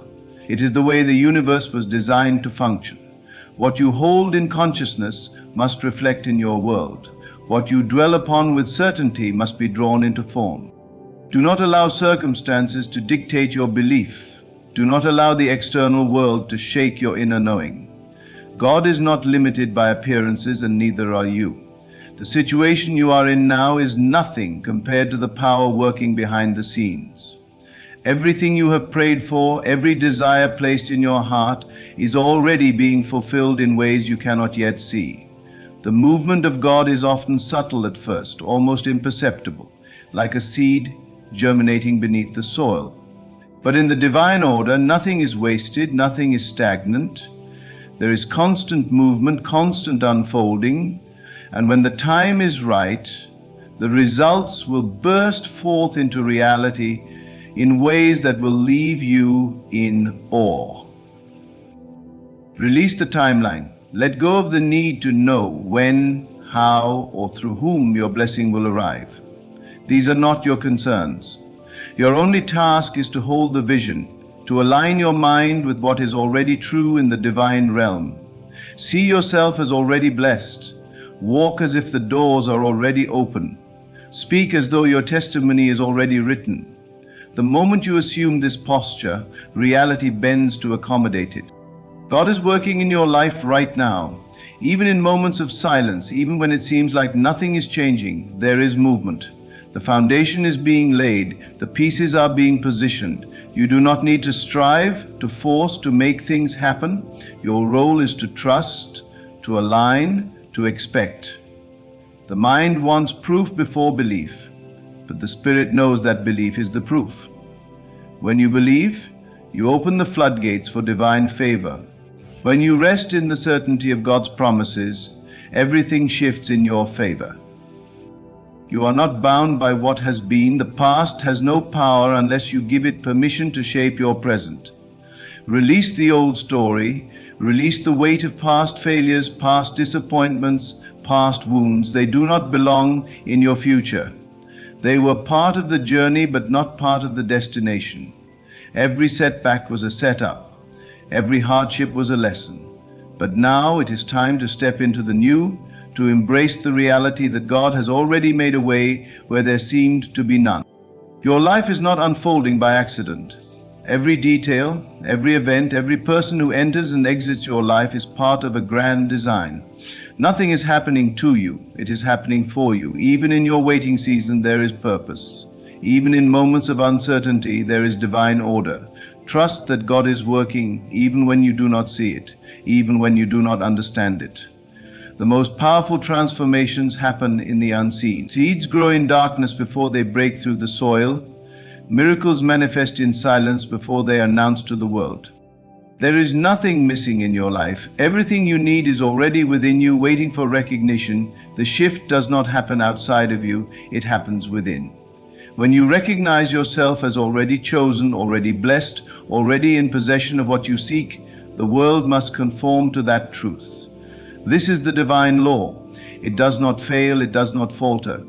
It is the way the universe was designed to function. What you hold in consciousness must reflect in your world. What you dwell upon with certainty must be drawn into form. Do not allow circumstances to dictate your belief. Do not allow the external world to shake your inner knowing. God is not limited by appearances, and neither are you. The situation you are in now is nothing compared to the power working behind the scenes. Everything you have prayed for, every desire placed in your heart, is already being fulfilled in ways you cannot yet see. The movement of God is often subtle at first, almost imperceptible, like a seed germinating beneath the soil. But in the divine order, nothing is wasted, nothing is stagnant. There is constant movement, constant unfolding, and when the time is right, the results will burst forth into reality in ways that will leave you in awe. Release the timeline. Let go of the need to know when, how, or through whom your blessing will arrive. These are not your concerns. Your only task is to hold the vision, to align your mind with what is already true in the divine realm. See yourself as already blessed. Walk as if the doors are already open. Speak as though your testimony is already written. The moment you assume this posture, reality bends to accommodate it. God is working in your life right now. Even in moments of silence, even when it seems like nothing is changing, there is movement. The foundation is being laid. The pieces are being positioned. You do not need to strive, to force, to make things happen. Your role is to trust, to align, to expect. The mind wants proof before belief, but the Spirit knows that belief is the proof. When you believe, you open the floodgates for divine favor. When you rest in the certainty of God's promises, everything shifts in your favor. You are not bound by what has been. The past has no power unless you give it permission to shape your present. Release the old story. Release the weight of past failures, past disappointments, past wounds. They do not belong in your future. They were part of the journey, but not part of the destination. Every setback was a setup. Every hardship was a lesson. But now it is time to step into the new, to embrace the reality that God has already made a way where there seemed to be none. Your life is not unfolding by accident. Every detail, every event, every person who enters and exits your life is part of a grand design. Nothing is happening to you, it is happening for you. Even in your waiting season, there is purpose. Even in moments of uncertainty, there is divine order. Trust that God is working even when you do not see it, even when you do not understand it. The most powerful transformations happen in the unseen. Seeds grow in darkness before they break through the soil. Miracles manifest in silence before they are announced to the world. There is nothing missing in your life. Everything you need is already within you, waiting for recognition. The shift does not happen outside of you, it happens within. When you recognize yourself as already chosen, already blessed, already in possession of what you seek, the world must conform to that truth. This is the divine law. It does not fail, it does not falter.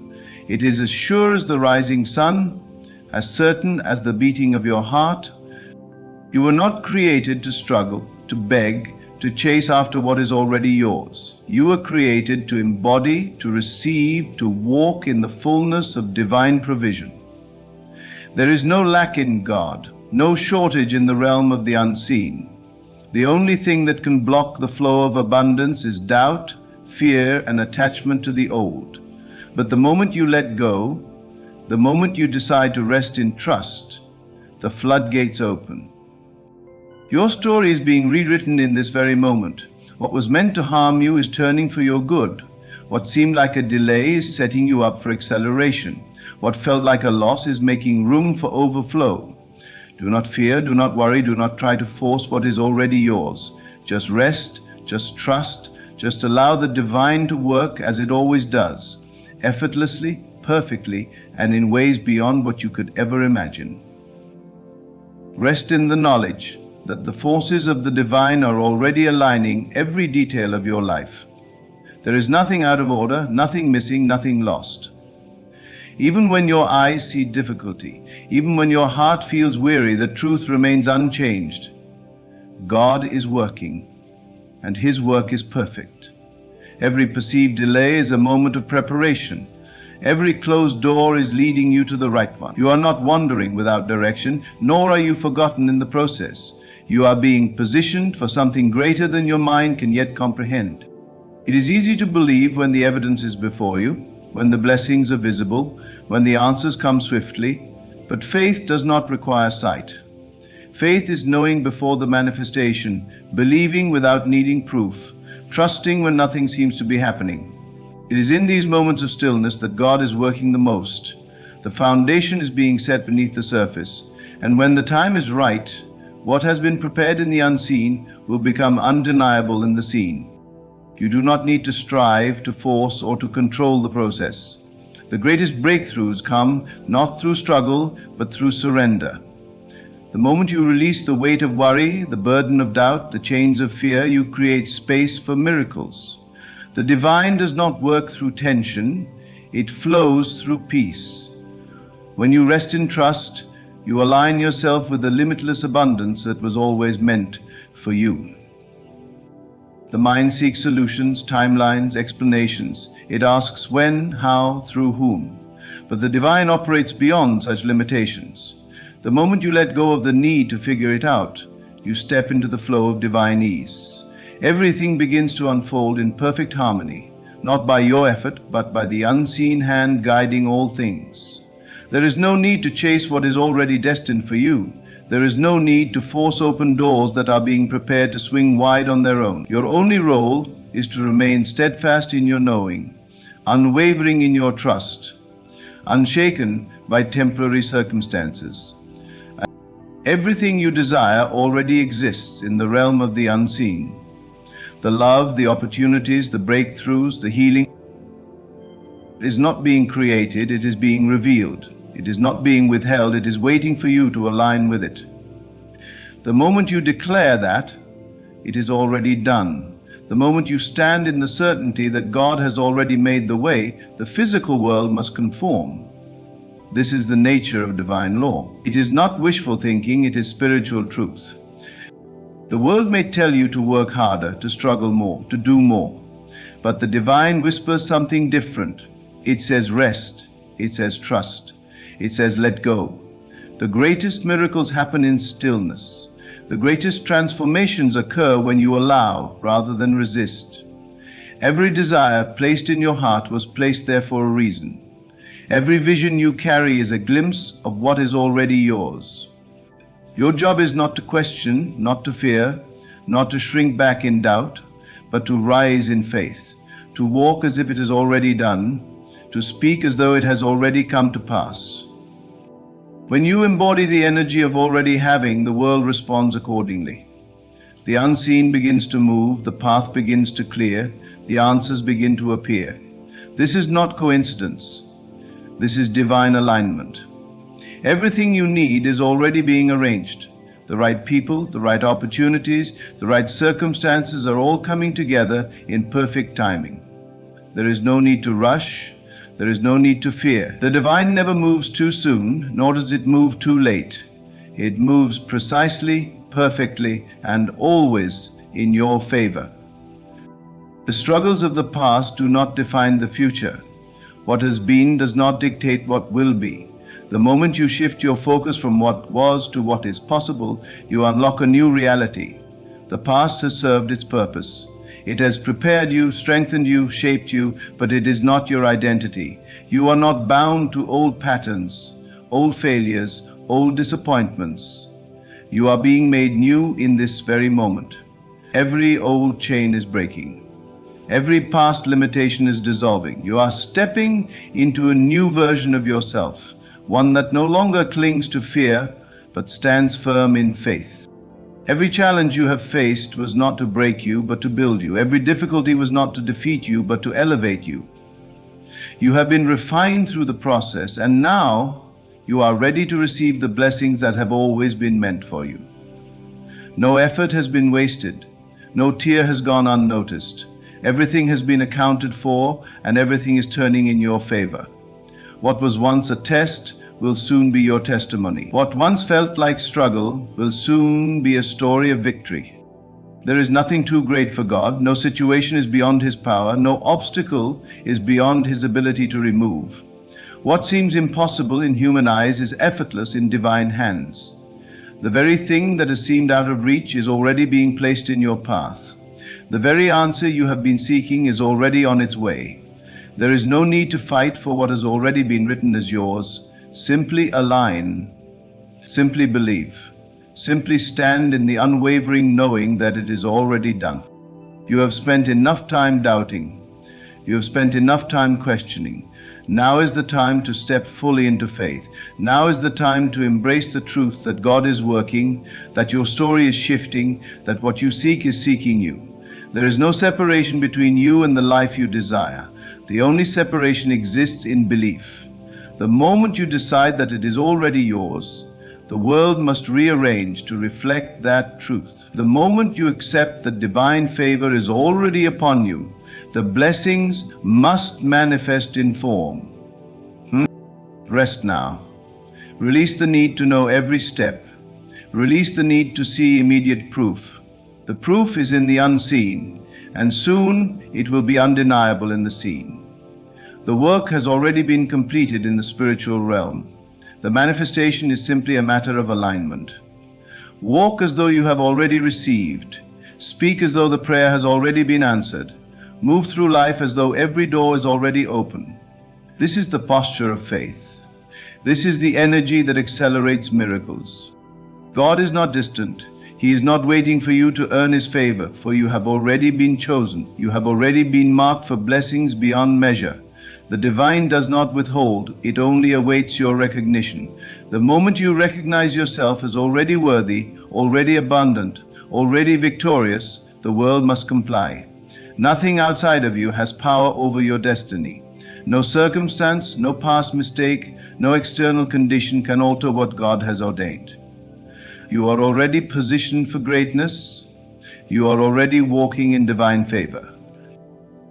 It is as sure as the rising sun, as certain as the beating of your heart. You were not created to struggle, to beg, to chase after what is already yours. You were created to embody, to receive, to walk in the fullness of divine provision. There is no lack in God, no shortage in the realm of the unseen. The only thing that can block the flow of abundance is doubt, fear, and attachment to the old. But the moment you let go, the moment you decide to rest in trust, the floodgates open. Your story is being rewritten in this very moment. What was meant to harm you is turning for your good. What seemed like a delay is setting you up for acceleration. What felt like a loss is making room for overflow. Do not fear, do not worry, do not try to force what is already yours. Just rest, just trust, just allow the divine to work as it always does, effortlessly, perfectly, and in ways beyond what you could ever imagine. Rest in the knowledge that the forces of the divine are already aligning every detail of your life. There is nothing out of order, nothing missing, nothing lost. Even when your eyes see difficulty, even when your heart feels weary, the truth remains unchanged. God is working, and His work is perfect. Every perceived delay is a moment of preparation. Every closed door is leading you to the right one. You are not wandering without direction, nor are you forgotten in the process. You are being positioned for something greater than your mind can yet comprehend. It is easy to believe when the evidence is before you, when the blessings are visible, when the answers come swiftly, but faith does not require sight. Faith is knowing before the manifestation, believing without needing proof, trusting when nothing seems to be happening. It is in these moments of stillness that God is working the most. The foundation is being set beneath the surface, and when the time is right, what has been prepared in the unseen will become undeniable in the seen. You do not need to strive, to force, or to control the process. The greatest breakthroughs come not through struggle, but through surrender. The moment you release the weight of worry, the burden of doubt, the chains of fear, you create space for miracles. The divine does not work through tension, it flows through peace. When you rest in trust, you align yourself with the limitless abundance that was always meant for you. The mind seeks solutions, timelines, explanations. It asks when, how, through whom. But the divine operates beyond such limitations. The moment you let go of the need to figure it out, you step into the flow of divine ease. Everything begins to unfold in perfect harmony, not by your effort, but by the unseen hand guiding all things. There is no need to chase what is already destined for you. There is no need to force open doors that are being prepared to swing wide on their own. Your only role is to remain steadfast in your knowing, unwavering in your trust, unshaken by temporary circumstances. Everything you desire already exists in the realm of the unseen. The love, the opportunities, the breakthroughs, the healing. It is not being created, it is being revealed. It is not being withheld, it is waiting for you to align with it. The moment you declare that, it is already done. The moment you stand in the certainty that God has already made the way, the physical world must conform. This is the nature of divine law. It is not wishful thinking, it is spiritual truth. The world may tell you to work harder, to struggle more, to do more. But the divine whispers something different. It says rest. It says trust. It says let go. The greatest miracles happen in stillness. The greatest transformations occur when you allow rather than resist. Every desire placed in your heart was placed there for a reason. Every vision you carry is a glimpse of what is already yours. Your job is not to question, not to fear, not to shrink back in doubt, but to rise in faith, to walk as if it is already done, to speak as though it has already come to pass. When you embody the energy of already having, the world responds accordingly. The unseen begins to move, the path begins to clear, the answers begin to appear. This is not coincidence. This is divine alignment. Everything you need is already being arranged. The right people, the right opportunities, the right circumstances are all coming together in perfect timing. There is no need to rush. There is no need to fear. The divine never moves too soon, nor does it move too late. It moves precisely, perfectly, and always in your favor. The struggles of the past do not define the future. What has been does not dictate what will be. The moment you shift your focus from what was to what is possible, you unlock a new reality. The past has served its purpose. It has prepared you, strengthened you, shaped you, but it is not your identity. You are not bound to old patterns, old failures, old disappointments. You are being made new in this very moment. Every old chain is breaking. Every past limitation is dissolving. You are stepping into a new version of yourself, one that no longer clings to fear, but stands firm in faith. Every challenge you have faced was not to break you, but to build you. Every difficulty was not to defeat you, but to elevate you. You have been refined through the process, and now you are ready to receive the blessings that have always been meant for you. No effort has been wasted. No tear has gone unnoticed. Everything has been accounted for, and everything is turning in your favor. What was once a test will soon be your testimony. What once felt like struggle will soon be a story of victory. There is nothing too great for God. No situation is beyond His power. No obstacle is beyond His ability to remove. What seems impossible in human eyes is effortless in divine hands. The very thing that has seemed out of reach is already being placed in your path. The very answer you have been seeking is already on its way. There is no need to fight for what has already been written as yours. Simply align, simply believe, simply stand in the unwavering knowing that it is already done. You have spent enough time doubting. You have spent enough time questioning. Now is the time to step fully into faith. Now is the time to embrace the truth that God is working, that your story is shifting, that what you seek is seeking you. There is no separation between you and the life you desire. The only separation exists in belief. The moment you decide that it is already yours, the world must rearrange to reflect that truth. The moment you accept that divine favor is already upon you, the blessings must manifest in form. Rest now. Release the need to know every step. Release the need to see immediate proof. The proof is in the unseen, and soon it will be undeniable in the seen. The work has already been completed in the spiritual realm. The manifestation is simply a matter of alignment. Walk as though you have already received. Speak as though the prayer has already been answered. Move through life as though every door is already open. This is the posture of faith. This is the energy that accelerates miracles. God is not distant. He is not waiting for you to earn His favor, for you have already been chosen. You have already been marked for blessings beyond measure. The divine does not withhold, it only awaits your recognition. The moment you recognize yourself as already worthy, already abundant, already victorious, the world must comply. Nothing outside of you has power over your destiny. No circumstance, no past mistake, no external condition can alter what God has ordained. You are already positioned for greatness. You are already walking in divine favor.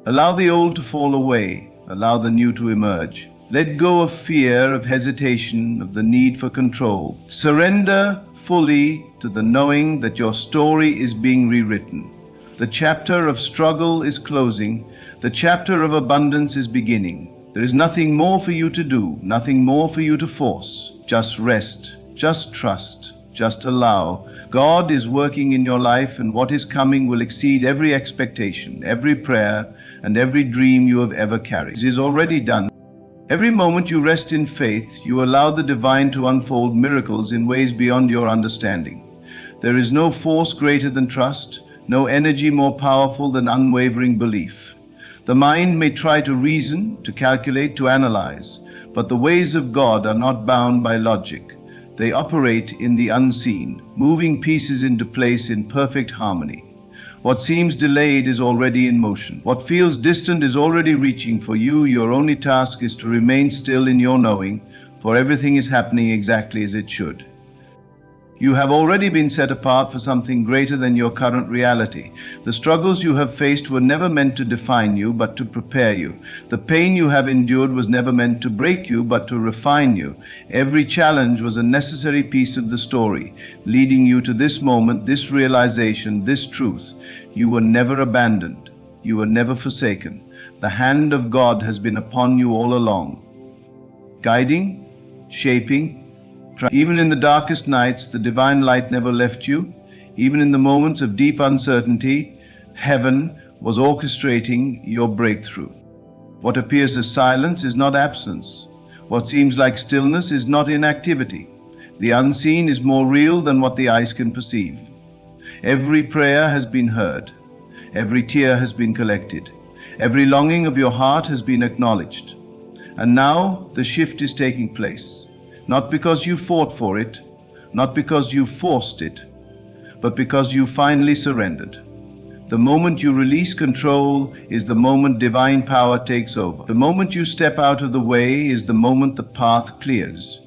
Allow the old to fall away. Allow the new to emerge. Let go of fear, of hesitation, of the need for control. Surrender fully to the knowing that your story is being rewritten. The chapter of struggle is closing. The chapter of abundance is beginning. There is nothing more for you to do, nothing more for you to force. Just rest, just trust, just allow. God is working in your life, and what is coming will exceed every expectation, every prayer, and every dream you have ever carried. It is already done. Every moment you rest in faith, you allow the divine to unfold miracles in ways beyond your understanding. There is no force greater than trust, no energy more powerful than unwavering belief. The mind may try to reason, to calculate, to analyze, but the ways of God are not bound by logic. They operate in the unseen, moving pieces into place in perfect harmony. What seems delayed is already in motion. What feels distant is already reaching for you. Your only task is to remain still in your knowing, for everything is happening exactly as it should. You have already been set apart for something greater than your current reality. The struggles you have faced were never meant to define you, but to prepare you. The pain you have endured was never meant to break you, but to refine you. Every challenge was a necessary piece of the story, leading you to this moment, this realization, this truth. You were never abandoned. You were never forsaken. The hand of God has been upon you all along, guiding, shaping. Even in the darkest nights, the divine light never left you. Even in the moments of deep uncertainty, heaven was orchestrating your breakthrough. What appears as silence is not absence. What seems like stillness is not inactivity. The unseen is more real than what the eyes can perceive. Every prayer has been heard. Every tear has been collected. Every longing of your heart has been acknowledged. And now the shift is taking place. Not because you fought for it, not because you forced it, but because you finally surrendered. The moment you release control is the moment divine power takes over. The moment you step out of the way is the moment the path clears.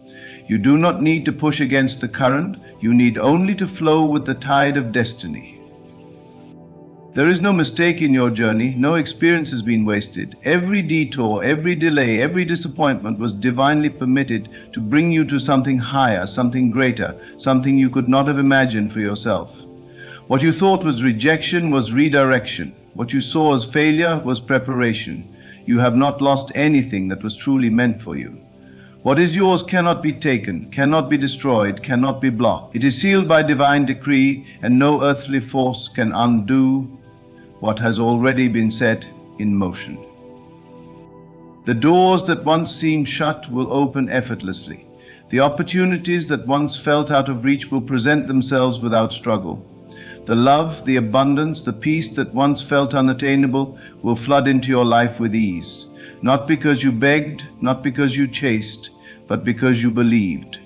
You do not need to push against the current, you need only to flow with the tide of destiny. There is no mistake in your journey, no experience has been wasted. Every detour, every delay, every disappointment was divinely permitted to bring you to something higher, something greater, something you could not have imagined for yourself. What you thought was rejection was redirection. What you saw as failure was preparation. You have not lost anything that was truly meant for you. What is yours cannot be taken, cannot be destroyed, cannot be blocked. It is sealed by divine decree, and no earthly force can undo what has already been set in motion. The doors that once seemed shut will open effortlessly. The opportunities that once felt out of reach will present themselves without struggle. The love, the abundance, the peace that once felt unattainable will flood into your life with ease. Not because you begged, not because you chased, but because you believed.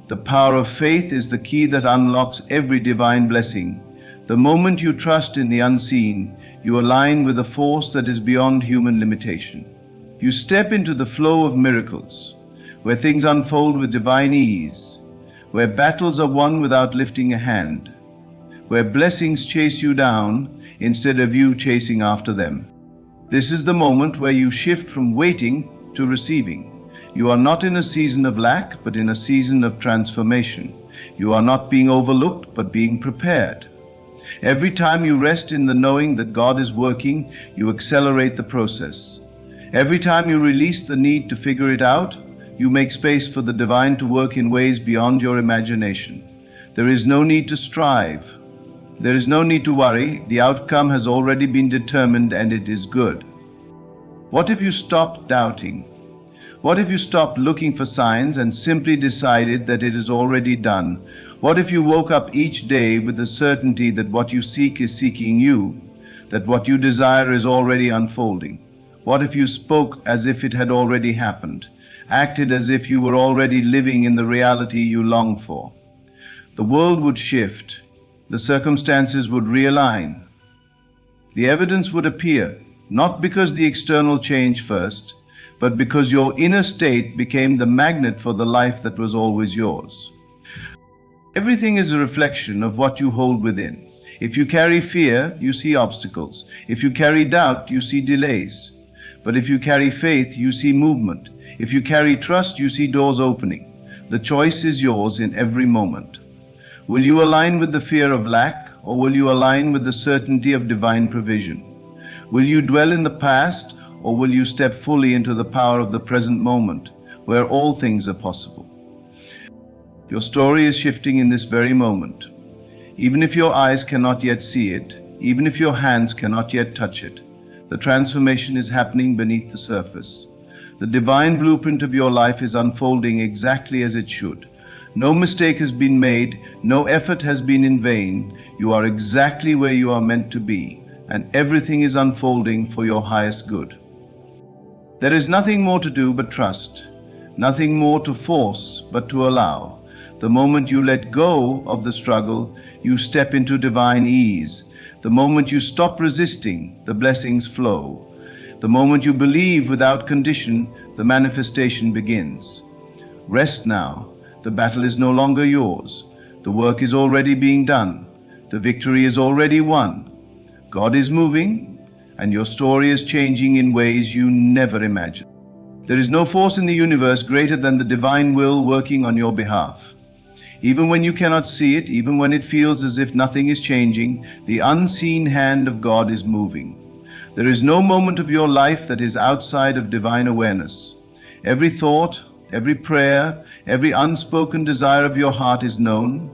The power of faith is the key that unlocks every divine blessing. The moment you trust in the unseen, you align with a force that is beyond human limitation. You step into the flow of miracles, where things unfold with divine ease, where battles are won without lifting a hand, where blessings chase you down instead of you chasing after them. This is the moment where you shift from waiting to receiving. You are not in a season of lack, but in a season of transformation. You are not being overlooked, but being prepared. Every time you rest in the knowing that God is working, you accelerate the process. Every time you release the need to figure it out, you make space for the divine to work in ways beyond your imagination. There is no need to strive. There is no need to worry. The outcome has already been determined, and it is good. What if you stopped doubting? What if you stopped looking for signs and simply decided that it is already done? What if you woke up each day with the certainty that what you seek is seeking you, that what you desire is already unfolding? What if you spoke as if it had already happened, acted as if you were already living in the reality you long for? The world would shift, the circumstances would realign. The evidence would appear, not because the external changed first, but because your inner state became the magnet for the life that was always yours. Everything is a reflection of what you hold within. If you carry fear, you see obstacles. If you carry doubt, you see delays. But if you carry faith, you see movement. If you carry trust, you see doors opening. The choice is yours in every moment. Will you align with the fear of lack, or will you align with the certainty of divine provision? Will you dwell in the past, or will you step fully into the power of the present moment, where all things are possible? Your story is shifting in this very moment. Even if your eyes cannot yet see it, even if your hands cannot yet touch it, the transformation is happening beneath the surface. The divine blueprint of your life is unfolding exactly as it should. No mistake has been made, no effort has been in vain. You are exactly where you are meant to be, and everything is unfolding for your highest good. There is nothing more to do but trust, nothing more to force but to allow. The moment you let go of the struggle, you step into divine ease. The moment you stop resisting, the blessings flow. The moment you believe without condition, the manifestation begins. Rest now. The battle is no longer yours. The work is already being done. The victory is already won. God is moving, and your story is changing in ways you never imagined. There is no force in the universe greater than the divine will working on your behalf. Even when you cannot see it, even when it feels as if nothing is changing, the unseen hand of God is moving. There is no moment of your life that is outside of divine awareness. Every thought, every prayer, every unspoken desire of your heart is known,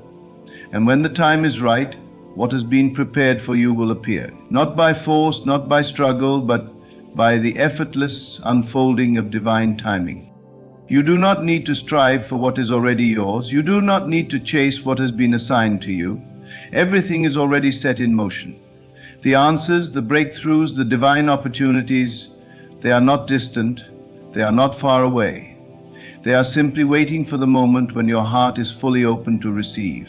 and when the time is right, what has been prepared for you will appear. Not by force, not by struggle, but by the effortless unfolding of divine timing. You do not need to strive for what is already yours. You do not need to chase what has been assigned to you. Everything is already set in motion. The answers, the breakthroughs, the divine opportunities, they are not distant, they are not far away. They are simply waiting for the moment when your heart is fully open to receive.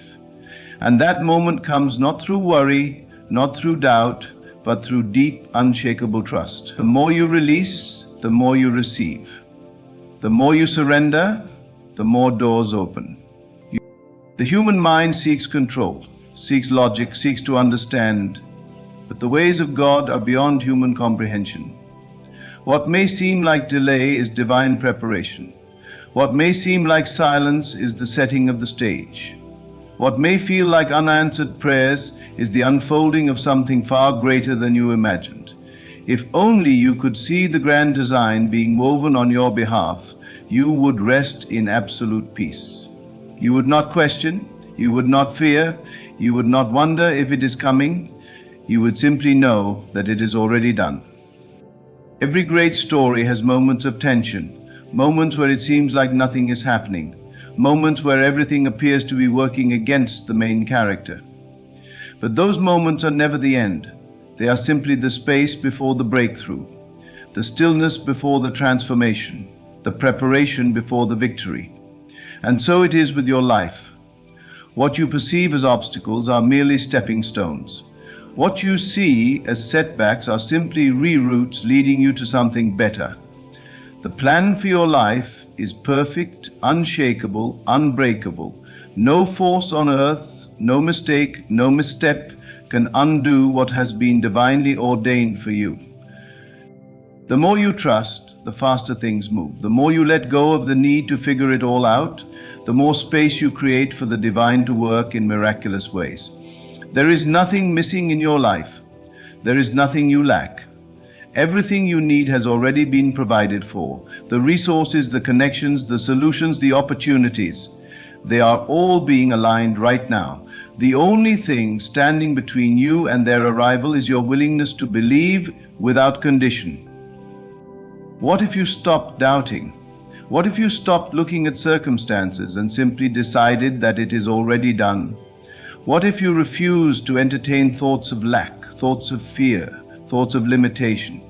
And that moment comes not through worry, not through doubt, but through deep, unshakable trust. The more you release, the more you receive. The more you surrender, the more doors open. The human mind seeks control, seeks logic, seeks to understand, but the ways of God are beyond human comprehension. What may seem like delay is divine preparation. What may seem like silence is the setting of the stage. What may feel like unanswered prayers is the unfolding of something far greater than you imagined. If only you could see the grand design being woven on your behalf, you would rest in absolute peace. You would not question, you would not fear, you would not wonder if it is coming. You would simply know that it is already done. Every great story has moments of tension, moments where it seems like nothing is happening, moments where everything appears to be working against the main character. But those moments are never the end. They are simply the space before the breakthrough, the stillness before the transformation, the preparation before the victory. And so it is with your life. What you perceive as obstacles are merely stepping stones. What you see as setbacks are simply reroutes leading you to something better. The plan for your life is perfect, unshakable, unbreakable. No force on earth, no mistake, no misstep can undo what has been divinely ordained for you. The more you trust, the faster things move. The more you let go of the need to figure it all out, the more space you create for the divine to work in miraculous ways. There is nothing missing in your life. There is nothing you lack. Everything you need has already been provided for. The resources, the connections, the solutions, the opportunities, they are all being aligned right now. The only thing standing between you and their arrival is your willingness to believe without condition. What if you stopped doubting? What if you stopped looking at circumstances and simply decided that it is already done? What if you refused to entertain thoughts of lack, thoughts of fear, thoughts of limitation?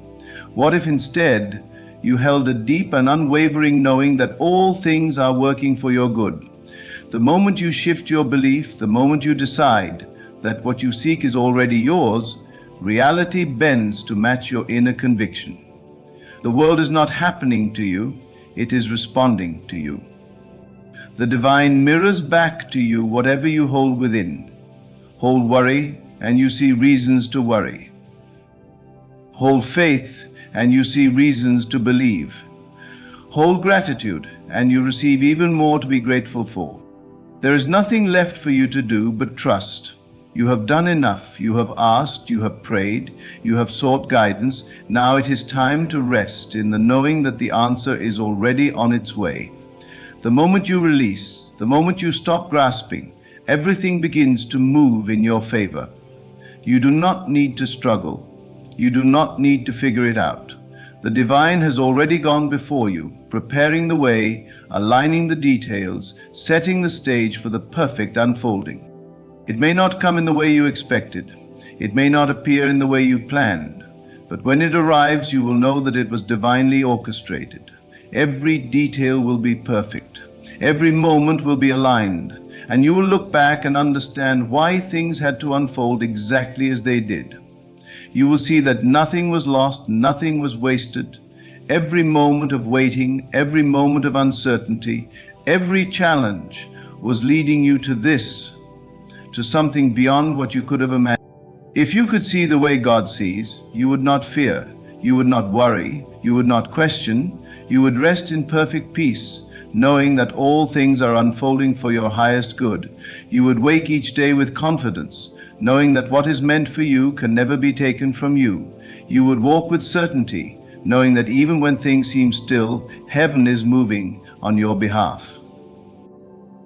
What if instead you held a deep and unwavering knowing that all things are working for your good? The moment you shift your belief, the moment you decide that what you seek is already yours, reality bends to match your inner conviction. The world is not happening to you, it is responding to you. The divine mirrors back to you whatever you hold within. Hold worry, and you see reasons to worry. Hold faith, and you see reasons to believe. Hold gratitude, and you receive even more to be grateful for. There is nothing left for you to do but trust. You have done enough. You have asked, you have prayed, you have sought guidance. Now it is time to rest in the knowing that the answer is already on its way. The moment you release, the moment you stop grasping, everything begins to move in your favor. You do not need to struggle. You do not need to figure it out. The divine has already gone before you, preparing the way, aligning the details, setting the stage for the perfect unfolding. It may not come in the way you expected. It may not appear in the way you planned. But when it arrives, you will know that it was divinely orchestrated. Every detail will be perfect. Every moment will be aligned. And you will look back and understand why things had to unfold exactly as they did. You will see that nothing was lost, nothing was wasted. Every moment of waiting, every moment of uncertainty, every challenge was leading you to this, to something beyond what you could have imagined. If you could see the way God sees, you would not fear, you would not worry, you would not question, you would rest in perfect peace, knowing that all things are unfolding for your highest good. You would wake each day with confidence, knowing that what is meant for you can never be taken from you. You would walk with certainty, knowing that even when things seem still, heaven is moving on your behalf.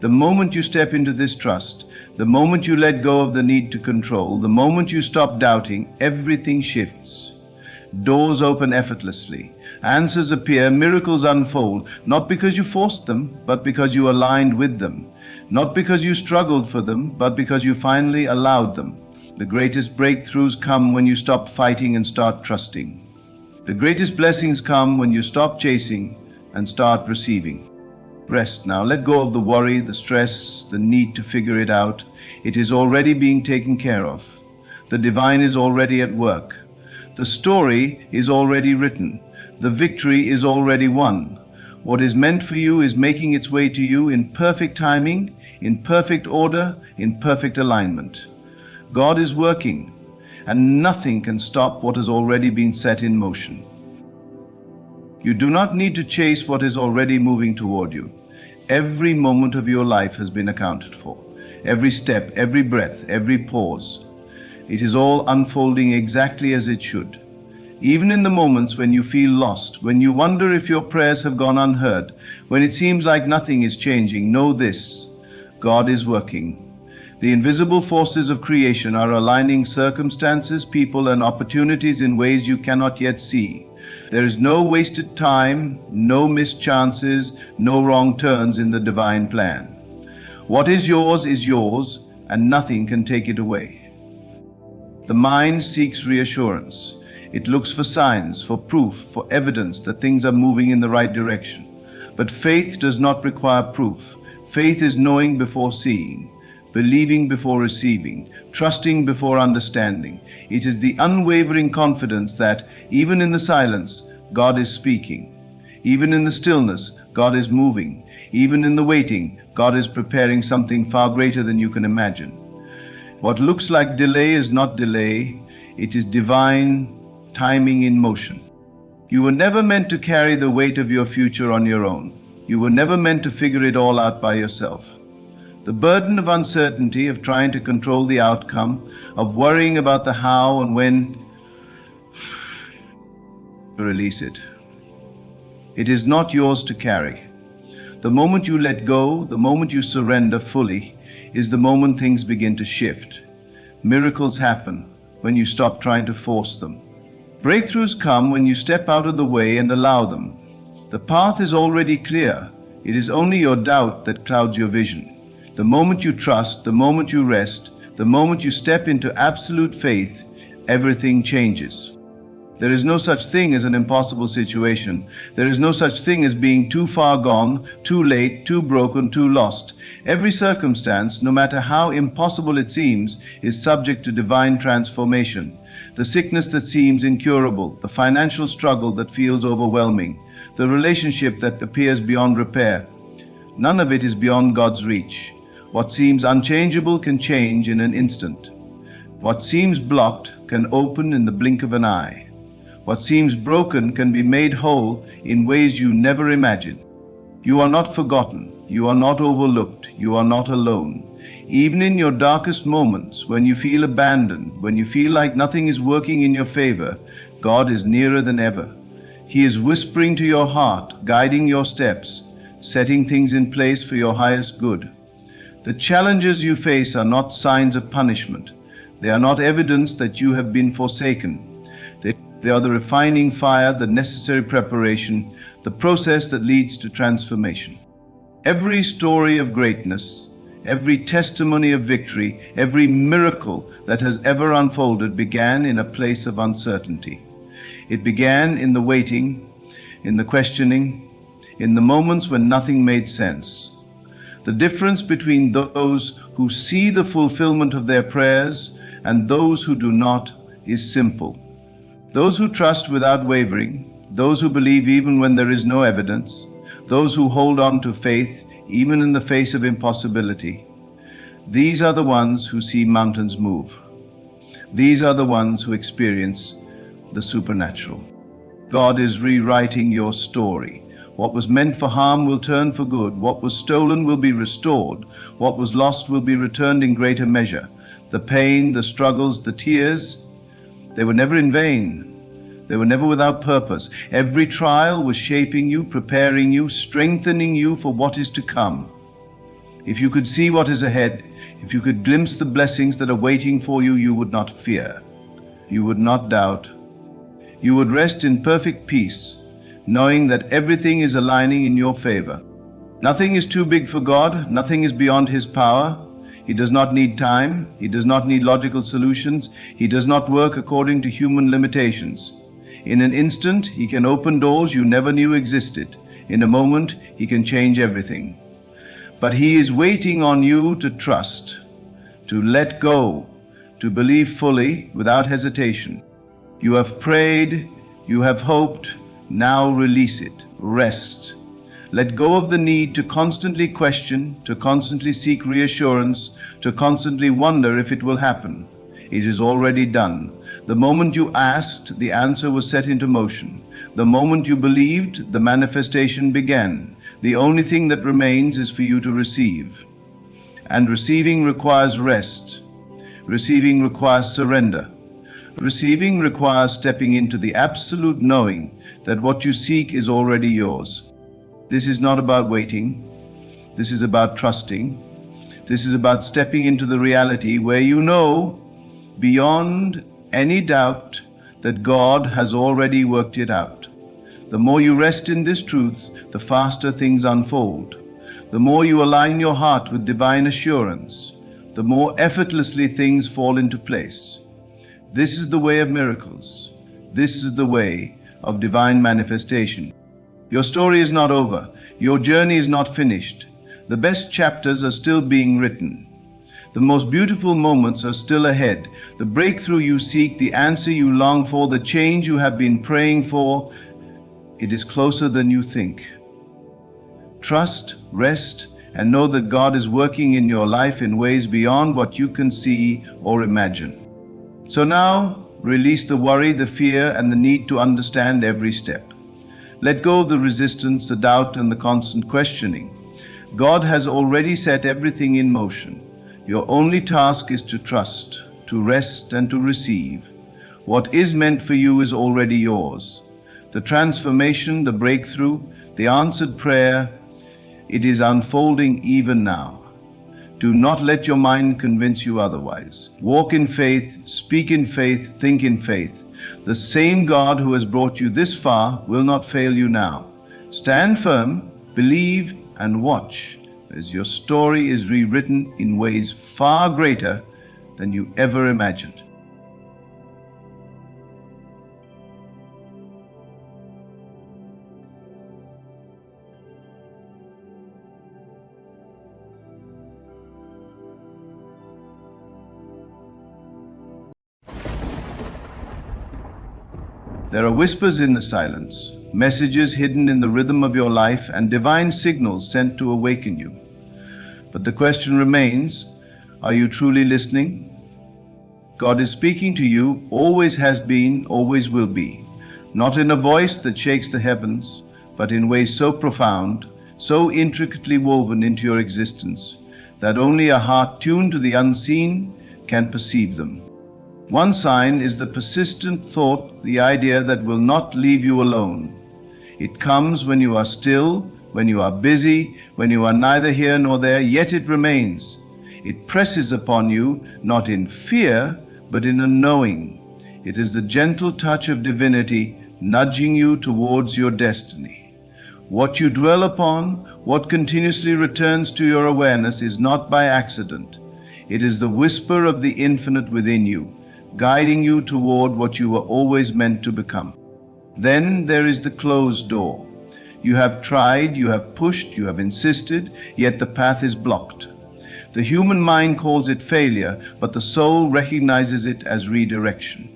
The moment you step into this trust, the moment you let go of the need to control, the moment you stop doubting, everything shifts. Doors open effortlessly. Answers appear, miracles unfold, not because you forced them, but because you aligned with them. Not because you struggled for them, but because you finally allowed them. The greatest breakthroughs come when you stop fighting and start trusting. The greatest blessings come when you stop chasing and start receiving. Rest now. Let go of the worry, the stress, the need to figure it out. It is already being taken care of. The divine is already at work. The story is already written. The victory is already won. What is meant for you is making its way to you in perfect timing, in perfect order, in perfect alignment. God is working, and nothing can stop what has already been set in motion. You do not need to chase what is already moving toward you. Every moment of your life has been accounted for. Every step, every breath, every pause. It is all unfolding exactly as it should. Even in the moments when you feel lost, when you wonder if your prayers have gone unheard, when it seems like nothing is changing, know this: God is working. The invisible forces of creation are aligning circumstances, people, and opportunities in ways you cannot yet see. There is no wasted time, no missed chances, no wrong turns in the divine plan. What is yours, and nothing can take it away. The mind seeks reassurance. It looks for signs, for proof, for evidence that things are moving in the right direction. But faith does not require proof. Faith is knowing before seeing, believing before receiving, trusting before understanding. It is the unwavering confidence that, even in the silence, God is speaking. Even in the stillness, God is moving. Even in the waiting, God is preparing something far greater than you can imagine. What looks like delay is not delay. It is divine timing in motion. You were never meant to carry the weight of your future on your own. You were never meant to figure it all out by yourself. The burden of uncertainty, of trying to control the outcome, of worrying about the how and when, release it. It is not yours to carry. The moment you let go, the moment you surrender fully, is the moment things begin to shift. Miracles happen when you stop trying to force them. Breakthroughs come when you step out of the way and allow them. The path is already clear. It is only your doubt that clouds your vision. The moment you trust, the moment you rest, the moment you step into absolute faith, everything changes. There is no such thing as an impossible situation. There is no such thing as being too far gone, too late, too broken, too lost. Every circumstance, no matter how impossible it seems, is subject to divine transformation. The sickness that seems incurable, the financial struggle that feels overwhelming, the relationship that appears beyond repair. None of it is beyond God's reach. What seems unchangeable can change in an instant. What seems blocked can open in the blink of an eye. What seems broken can be made whole in ways you never imagined. You are not forgotten. You are not overlooked. You are not alone. Even in your darkest moments, when you feel abandoned, when you feel like nothing is working in your favor, God is nearer than ever. He is whispering to your heart, guiding your steps, setting things in place for your highest good. The challenges you face are not signs of punishment. They are not evidence that you have been forsaken. They are the refining fire, the necessary preparation, the process that leads to transformation. Every story of greatness, every testimony of victory, every miracle that has ever unfolded began in a place of uncertainty. It began in the waiting, in the questioning, in the moments when nothing made sense. The difference between those who see the fulfillment of their prayers and those who do not is simple. Those who trust without wavering, those who believe even when there is no evidence, those who hold on to faith even in the face of impossibility, these are the ones who see mountains move. These are the ones who experience the supernatural. God is rewriting your story. What was meant for harm will turn for good. What was stolen will be restored. What was lost will be returned in greater measure. The pain, the struggles, the tears, they were never in vain. They were never without purpose. Every trial was shaping you, preparing you, strengthening you for what is to come. If you could see what is ahead, if you could glimpse the blessings that are waiting for you, you would not fear. You would not doubt. You would rest in perfect peace, knowing that everything is aligning in your favor. Nothing is too big for God. Nothing is beyond His power. He does not need time. He does not need logical solutions. He does not work according to human limitations. In an instant, He can open doors you never knew existed. In a moment, He can change everything. But He is waiting on you to trust, to let go, to believe fully without hesitation. You have prayed, you have hoped, now release it. Rest. Let go of the need to constantly question, to constantly seek reassurance, to constantly wonder if it will happen. It is already done. The moment you asked, the answer was set into motion. The moment you believed, the manifestation began. The only thing that remains is for you to receive. And receiving requires rest. Receiving requires surrender. Receiving requires stepping into the absolute knowing that what you seek is already yours. This is not about waiting. This is about trusting. This is about stepping into the reality where you know beyond any doubt that God has already worked it out. The more you rest in this truth, the faster things unfold. The more you align your heart with divine assurance, the more effortlessly things fall into place. This is the way of miracles. This is the way of divine manifestation. Your story is not over. Your journey is not finished. The best chapters are still being written. The most beautiful moments are still ahead. The breakthrough you seek, the answer you long for, the change you have been praying for, it is closer than you think. Trust, rest, and know that God is working in your life in ways beyond what you can see or imagine. So now, release the worry, the fear, and the need to understand every step. Let go of the resistance, the doubt, and the constant questioning. God has already set everything in motion. Your only task is to trust, to rest, and to receive. What is meant for you is already yours. The transformation, the breakthrough, the answered prayer, it is unfolding even now. Do not let your mind convince you otherwise. Walk in faith, speak in faith, think in faith. The same God who has brought you this far will not fail you now. Stand firm, believe, and watch as your story is rewritten in ways far greater than you ever imagined. There are whispers in the silence, messages hidden in the rhythm of your life, and divine signals sent to awaken you. But the question remains, are you truly listening? God is speaking to you, always has been, always will be, not in a voice that shakes the heavens, but in ways so profound, so intricately woven into your existence, that only a heart tuned to the unseen can perceive them. One sign is the persistent thought, the idea that will not leave you alone. It comes when you are still, when you are busy, when you are neither here nor there, yet it remains. It presses upon you, not in fear, but in a knowing. It is the gentle touch of divinity nudging you towards your destiny. What you dwell upon, what continuously returns to your awareness, is not by accident. It is the whisper of the infinite within you, guiding you toward what you were always meant to become. Then there is the closed door. You have tried, you have pushed, you have insisted, yet the path is blocked. The human mind calls it failure, but the soul recognizes it as redirection.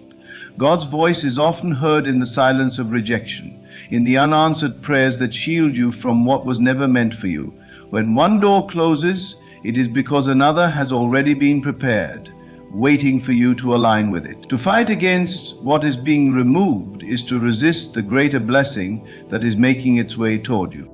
God's voice is often heard in the silence of rejection, in the unanswered prayers that shield you from what was never meant for you. When one door closes, it is because another has already been prepared, waiting for you to align with it. To fight against what is being removed is to resist the greater blessing that is making its way toward you.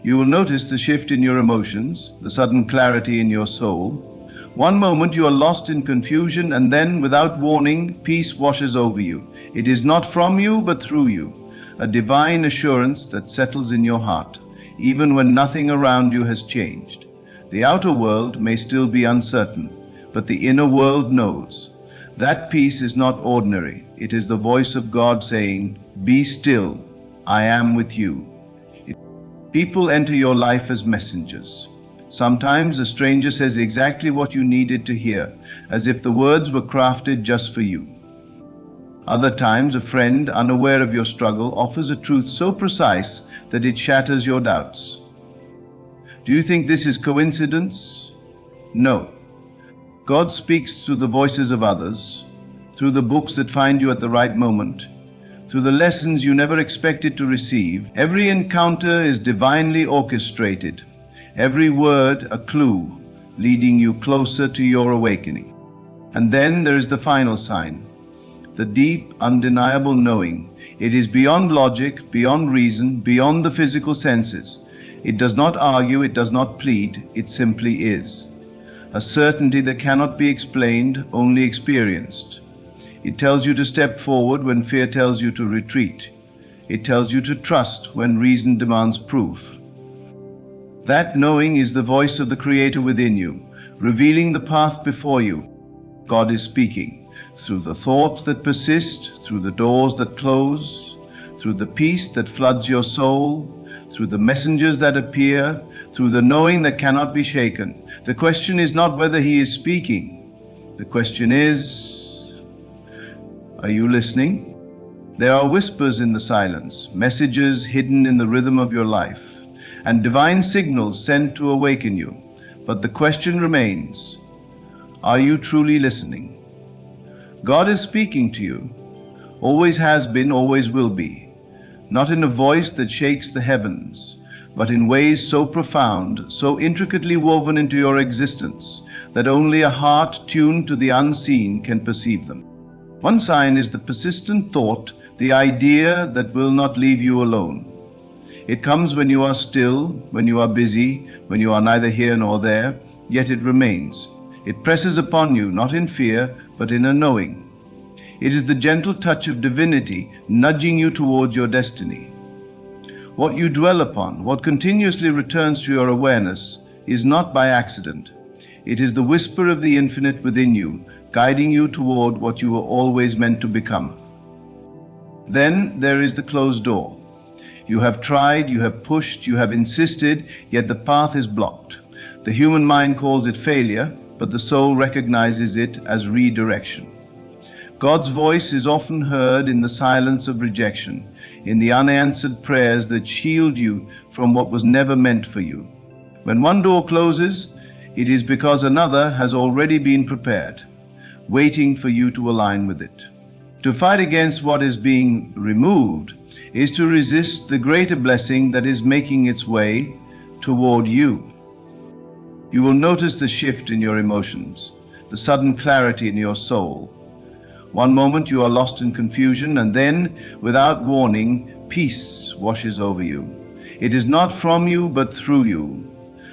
You will notice the shift in your emotions, the sudden clarity in your soul. One moment you are lost in confusion, and then, without warning, peace washes over you. It is not from you, but through you, a divine assurance that settles in your heart, even when nothing around you has changed. The outer world may still be uncertain, but the inner world knows. That peace is not ordinary. It is the voice of God saying, "Be still, I am with you." People enter your life as messengers. Sometimes a stranger says exactly what you needed to hear, as if the words were crafted just for you. Other times a friend, unaware of your struggle, offers a truth so precise that it shatters your doubts. Do you think this is coincidence? No. God speaks through the voices of others, through the books that find you at the right moment, through the lessons you never expected to receive. Every encounter is divinely orchestrated, every word a clue leading you closer to your awakening. And then there is the final sign, the deep, undeniable knowing. It is beyond logic, beyond reason, beyond the physical senses. It does not argue, it does not plead, it simply is. A certainty that cannot be explained, only experienced. It tells you to step forward when fear tells you to retreat. It tells you to trust when reason demands proof. That knowing is the voice of the Creator within you, revealing the path before you. God is speaking through the thoughts that persist, through the doors that close, through the peace that floods your soul, through the messengers that appear, through the knowing that cannot be shaken. The question is not whether He is speaking. The question is, are you listening? There are whispers in the silence, messages hidden in the rhythm of your life, and divine signals sent to awaken you. But the question remains, are you truly listening? God is speaking to you, always has been, always will be, not in a voice that shakes the heavens, but in ways so profound, so intricately woven into your existence, that only a heart tuned to the unseen can perceive them. One sign is the persistent thought, the idea that will not leave you alone. It comes when you are still, when you are busy, when you are neither here nor there, yet it remains. It presses upon you, not in fear, but in a knowing. It is the gentle touch of divinity nudging you towards your destiny. What you dwell upon, what continuously returns to your awareness, is not by accident. It is the whisper of the infinite within you, guiding you toward what you were always meant to become. Then there is the closed door. You have tried, you have pushed, you have insisted, yet the path is blocked. The human mind calls it failure, but the soul recognizes it as redirection. God's voice is often heard in the silence of rejection, in the unanswered prayers that shield you from what was never meant for you. When one door closes, it is because another has already been prepared, waiting for you to align with it. To fight against what is being removed is to resist the greater blessing that is making its way toward you. You will notice the shift in your emotions, the sudden clarity in your soul. One moment you are lost in confusion, and then, without warning, peace washes over you. It is not from you, but through you.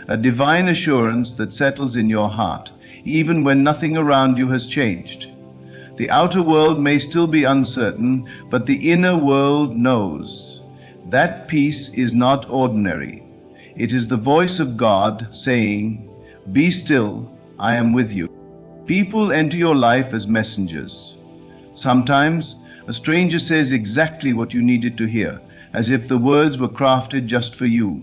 A divine assurance that settles in your heart, even when nothing around you has changed. The outer world may still be uncertain, but the inner world knows. That peace is not ordinary. It is the voice of God saying, "Be still, I am with you." People enter your life as messengers. Sometimes a stranger says exactly what you needed to hear, as if the words were crafted just for you.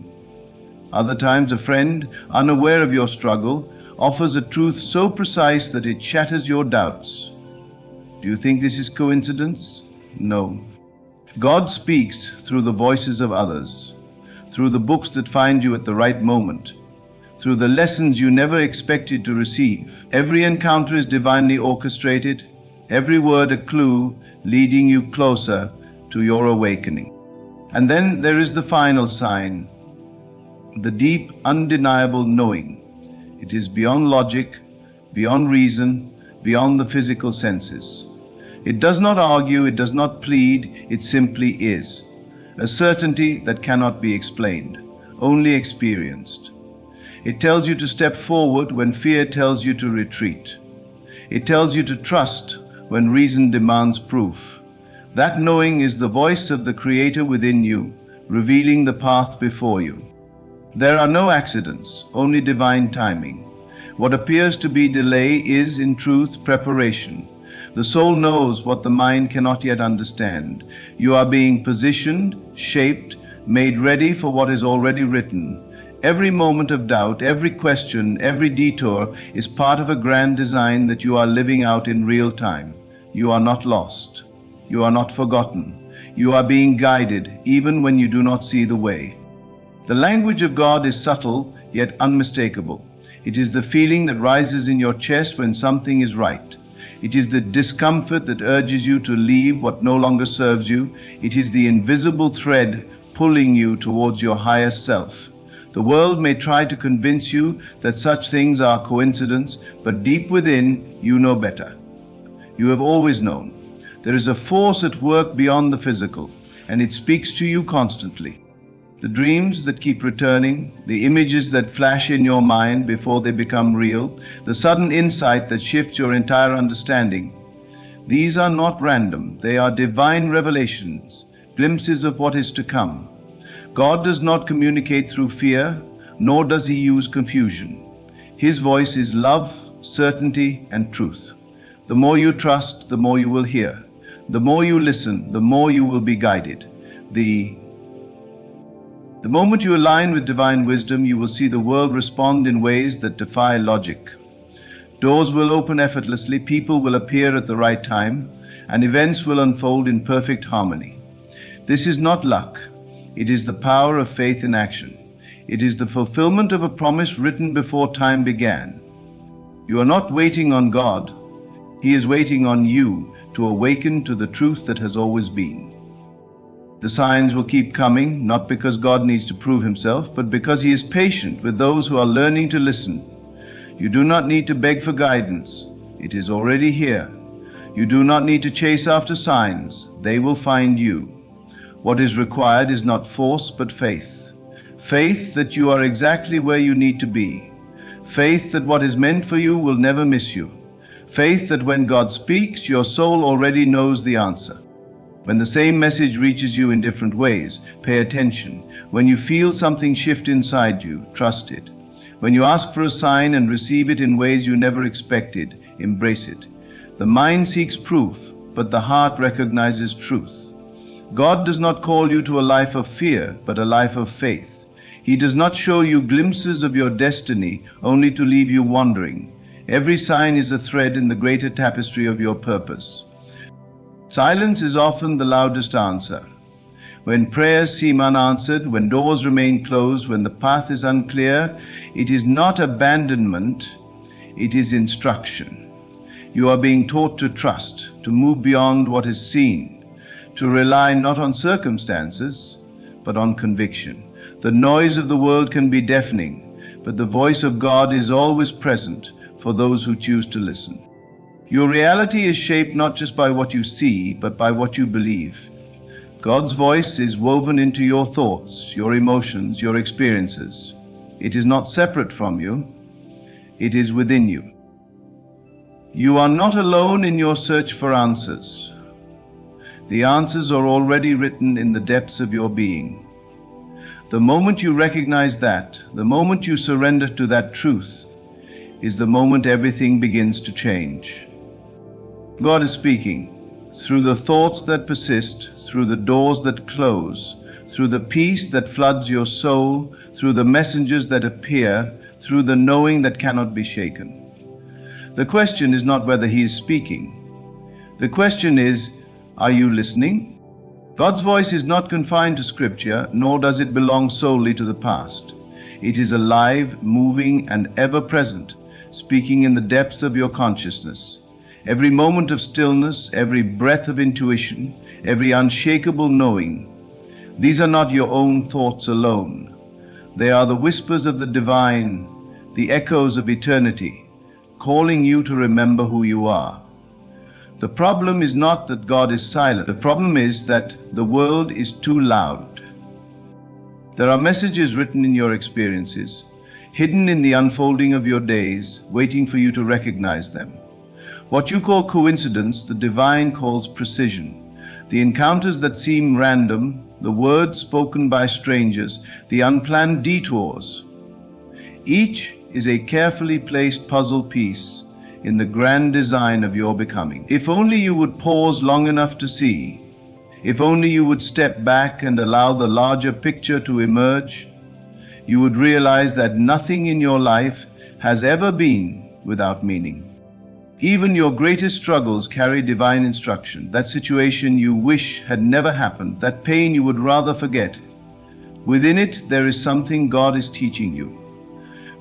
Other times a friend, unaware of your struggle, offers a truth so precise that it shatters your doubts. Do you think this is coincidence? No. God speaks through the voices of others, through the books that find you at the right moment, through the lessons you never expected to receive. Every encounter is divinely orchestrated, every word a clue leading you closer to your awakening. And then there is the final sign, the deep, undeniable knowing. It is beyond logic, beyond reason, beyond the physical senses. It does not argue, it does not plead, it simply is. A certainty that cannot be explained, only experienced. It tells you to step forward when fear tells you to retreat. It tells you to trust when reason demands proof. That knowing is the voice of the Creator within you, revealing the path before you. There are no accidents, only divine timing. What appears to be delay is, in truth, preparation. The soul knows what the mind cannot yet understand. You are being positioned, shaped, made ready for what is already written. Every moment of doubt, every question, every detour is part of a grand design that you are living out in real time. You are not lost. You are not forgotten. You are being guided even when you do not see the way. The language of God is subtle yet unmistakable. It is the feeling that rises in your chest when something is right. It is the discomfort that urges you to leave what no longer serves you. It is the invisible thread pulling you towards your higher self. The world may try to convince you that such things are coincidence, but deep within, you know better. You have always known. There is a force at work beyond the physical, and it speaks to you constantly. The dreams that keep returning, the images that flash in your mind before they become real, the sudden insight that shifts your entire understanding. These are not random. They are divine revelations, glimpses of what is to come. God does not communicate through fear, nor does he use confusion. His voice is love, certainty, and truth. The more you trust, the more you will hear. The more you listen, the more you will be guided. The moment you align with divine wisdom, you will see the world respond in ways that defy logic. Doors will open effortlessly, people will appear at the right time, and events will unfold in perfect harmony. This is not luck. It is the power of faith in action. It is the fulfillment of a promise written before time began. You are not waiting on God. He is waiting on you to awaken to the truth that has always been. The signs will keep coming, not because God needs to prove himself, but because he is patient with those who are learning to listen. You do not need to beg for guidance. It is already here. You do not need to chase after signs. They will find you. What is required is not force, but faith. Faith that you are exactly where you need to be. Faith that what is meant for you will never miss you. Faith that when God speaks, your soul already knows the answer. When the same message reaches you in different ways, pay attention. When you feel something shift inside you, trust it. When you ask for a sign and receive it in ways you never expected, embrace it. The mind seeks proof, but the heart recognizes truth. God does not call you to a life of fear, but a life of faith. He does not show you glimpses of your destiny only to leave you wandering. Every sign is a thread in the greater tapestry of your purpose. Silence is often the loudest answer. When prayers seem unanswered, when doors remain closed, when the path is unclear, it is not abandonment, it is instruction. You are being taught to trust, to move beyond what is seen, to rely not on circumstances, but on conviction. The noise of the world can be deafening, but the voice of God is always present for those who choose to listen. Your reality is shaped not just by what you see, but by what you believe. God's voice is woven into your thoughts, your emotions, your experiences. It is not separate from you, it is within you. You are not alone in your search for answers. The answers are already written in the depths of your being. The moment you recognize that, the moment you surrender to that truth, is the moment everything begins to change. God is speaking through the thoughts that persist, through the doors that close, through the peace that floods your soul, through the messengers that appear, through the knowing that cannot be shaken. The question is not whether He is speaking. The question is, are you listening? God's voice is not confined to Scripture, nor does it belong solely to the past. It is alive, moving, and ever present, speaking in the depths of your consciousness. Every moment of stillness, every breath of intuition, every unshakable knowing, these are not your own thoughts alone. They are the whispers of the divine, the echoes of eternity, calling you to remember who you are. The problem is not that God is silent. The problem is that the world is too loud. There are messages written in your experiences, hidden in the unfolding of your days, waiting for you to recognize them. What you call coincidence, the divine calls precision. The encounters that seem random, the words spoken by strangers, the unplanned detours, each is a carefully placed puzzle piece in the grand design of your becoming. If only you would pause long enough to see, if only you would step back and allow the larger picture to emerge, you would realize that nothing in your life has ever been without meaning. Even your greatest struggles carry divine instruction. That situation you wish had never happened, that pain you would rather forget. Within it, there is something God is teaching you.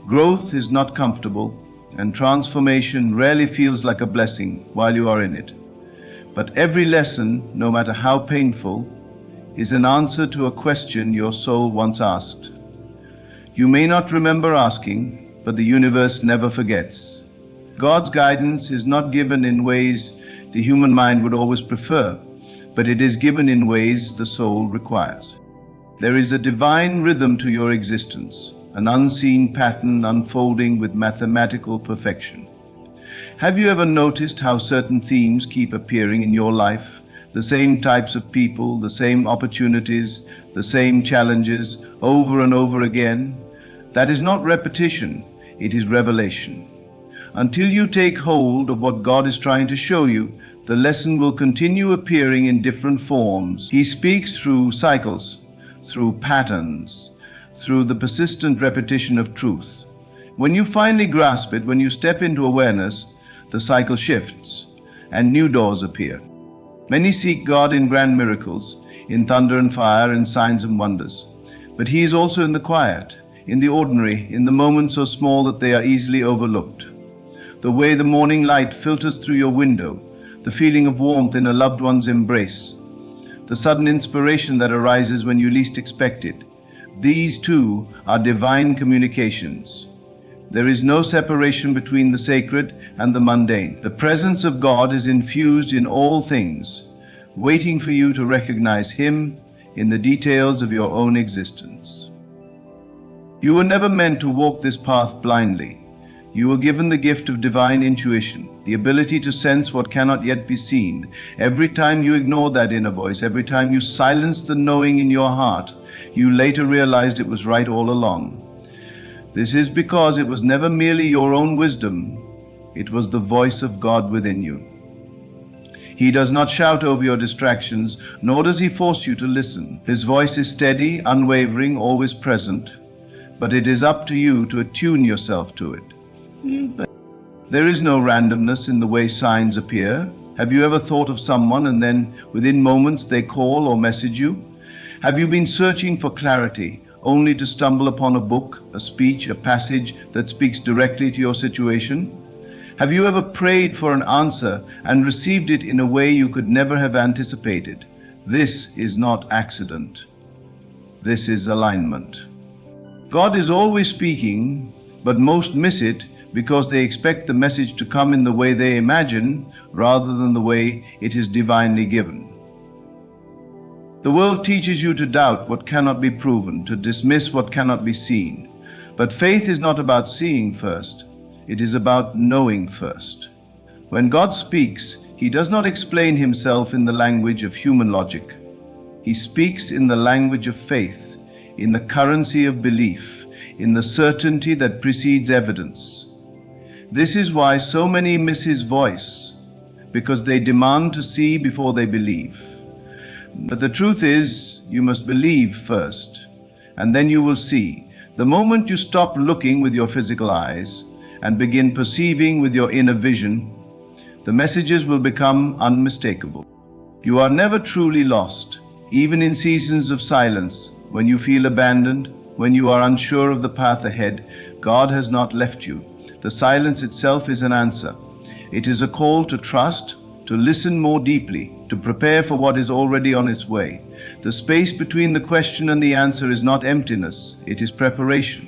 Growth is not comfortable, and transformation rarely feels like a blessing while you are in it. But every lesson, no matter how painful, is an answer to a question your soul once asked. You may not remember asking, but the universe never forgets. God's guidance is not given in ways the human mind would always prefer, but it is given in ways the soul requires. There is a divine rhythm to your existence, an unseen pattern unfolding with mathematical perfection. Have you ever noticed how certain themes keep appearing in your life? The same types of people, the same opportunities, the same challenges, over and over again? That is not repetition, it is revelation. Until you take hold of what God is trying to show you, the lesson will continue appearing in different forms. He speaks through cycles, through patterns, through the persistent repetition of truth. When you finally grasp it, when you step into awareness, the cycle shifts and new doors appear. Many seek God in grand miracles, in thunder and fire, in signs and wonders. But He is also in the quiet, in the ordinary, in the moments so small that they are easily overlooked. The way the morning light filters through your window, the feeling of warmth in a loved one's embrace, the sudden inspiration that arises when you least expect it. These too are divine communications. There is no separation between the sacred and the mundane. The presence of God is infused in all things, waiting for you to recognize Him in the details of your own existence. You were never meant to walk this path blindly. You were given the gift of divine intuition, the ability to sense what cannot yet be seen. Every time you ignore that inner voice, every time you silence the knowing in your heart, you later realized it was right all along. This is because it was never merely your own wisdom, it was the voice of God within you. He does not shout over your distractions, nor does He force you to listen. His voice is steady, unwavering, always present, but it is up to you to attune yourself to it. There is no randomness in the way signs appear. Have you ever thought of someone and then within moments they call or message you? Have you been searching for clarity only to stumble upon a book, a speech, a passage that speaks directly to your situation? Have you ever prayed for an answer and received it in a way you could never have anticipated? This is not accident. This is alignment. God is always speaking, but most miss it because they expect the message to come in the way they imagine rather than the way it is divinely given. The world teaches you to doubt what cannot be proven, to dismiss what cannot be seen. But faith is not about seeing first. It is about knowing first. When God speaks, He does not explain Himself in the language of human logic. He speaks in the language of faith, in the currency of belief, in the certainty that precedes evidence. This is why so many miss His voice, because they demand to see before they believe. But the truth is, you must believe first, and then you will see. The moment you stop looking with your physical eyes and begin perceiving with your inner vision, the messages will become unmistakable. You are never truly lost, even in seasons of silence, when you feel abandoned, when you are unsure of the path ahead. God has not left you. The silence itself is an answer. It is a call to trust, to listen more deeply, to prepare for what is already on its way. The space between the question and the answer is not emptiness, it is preparation.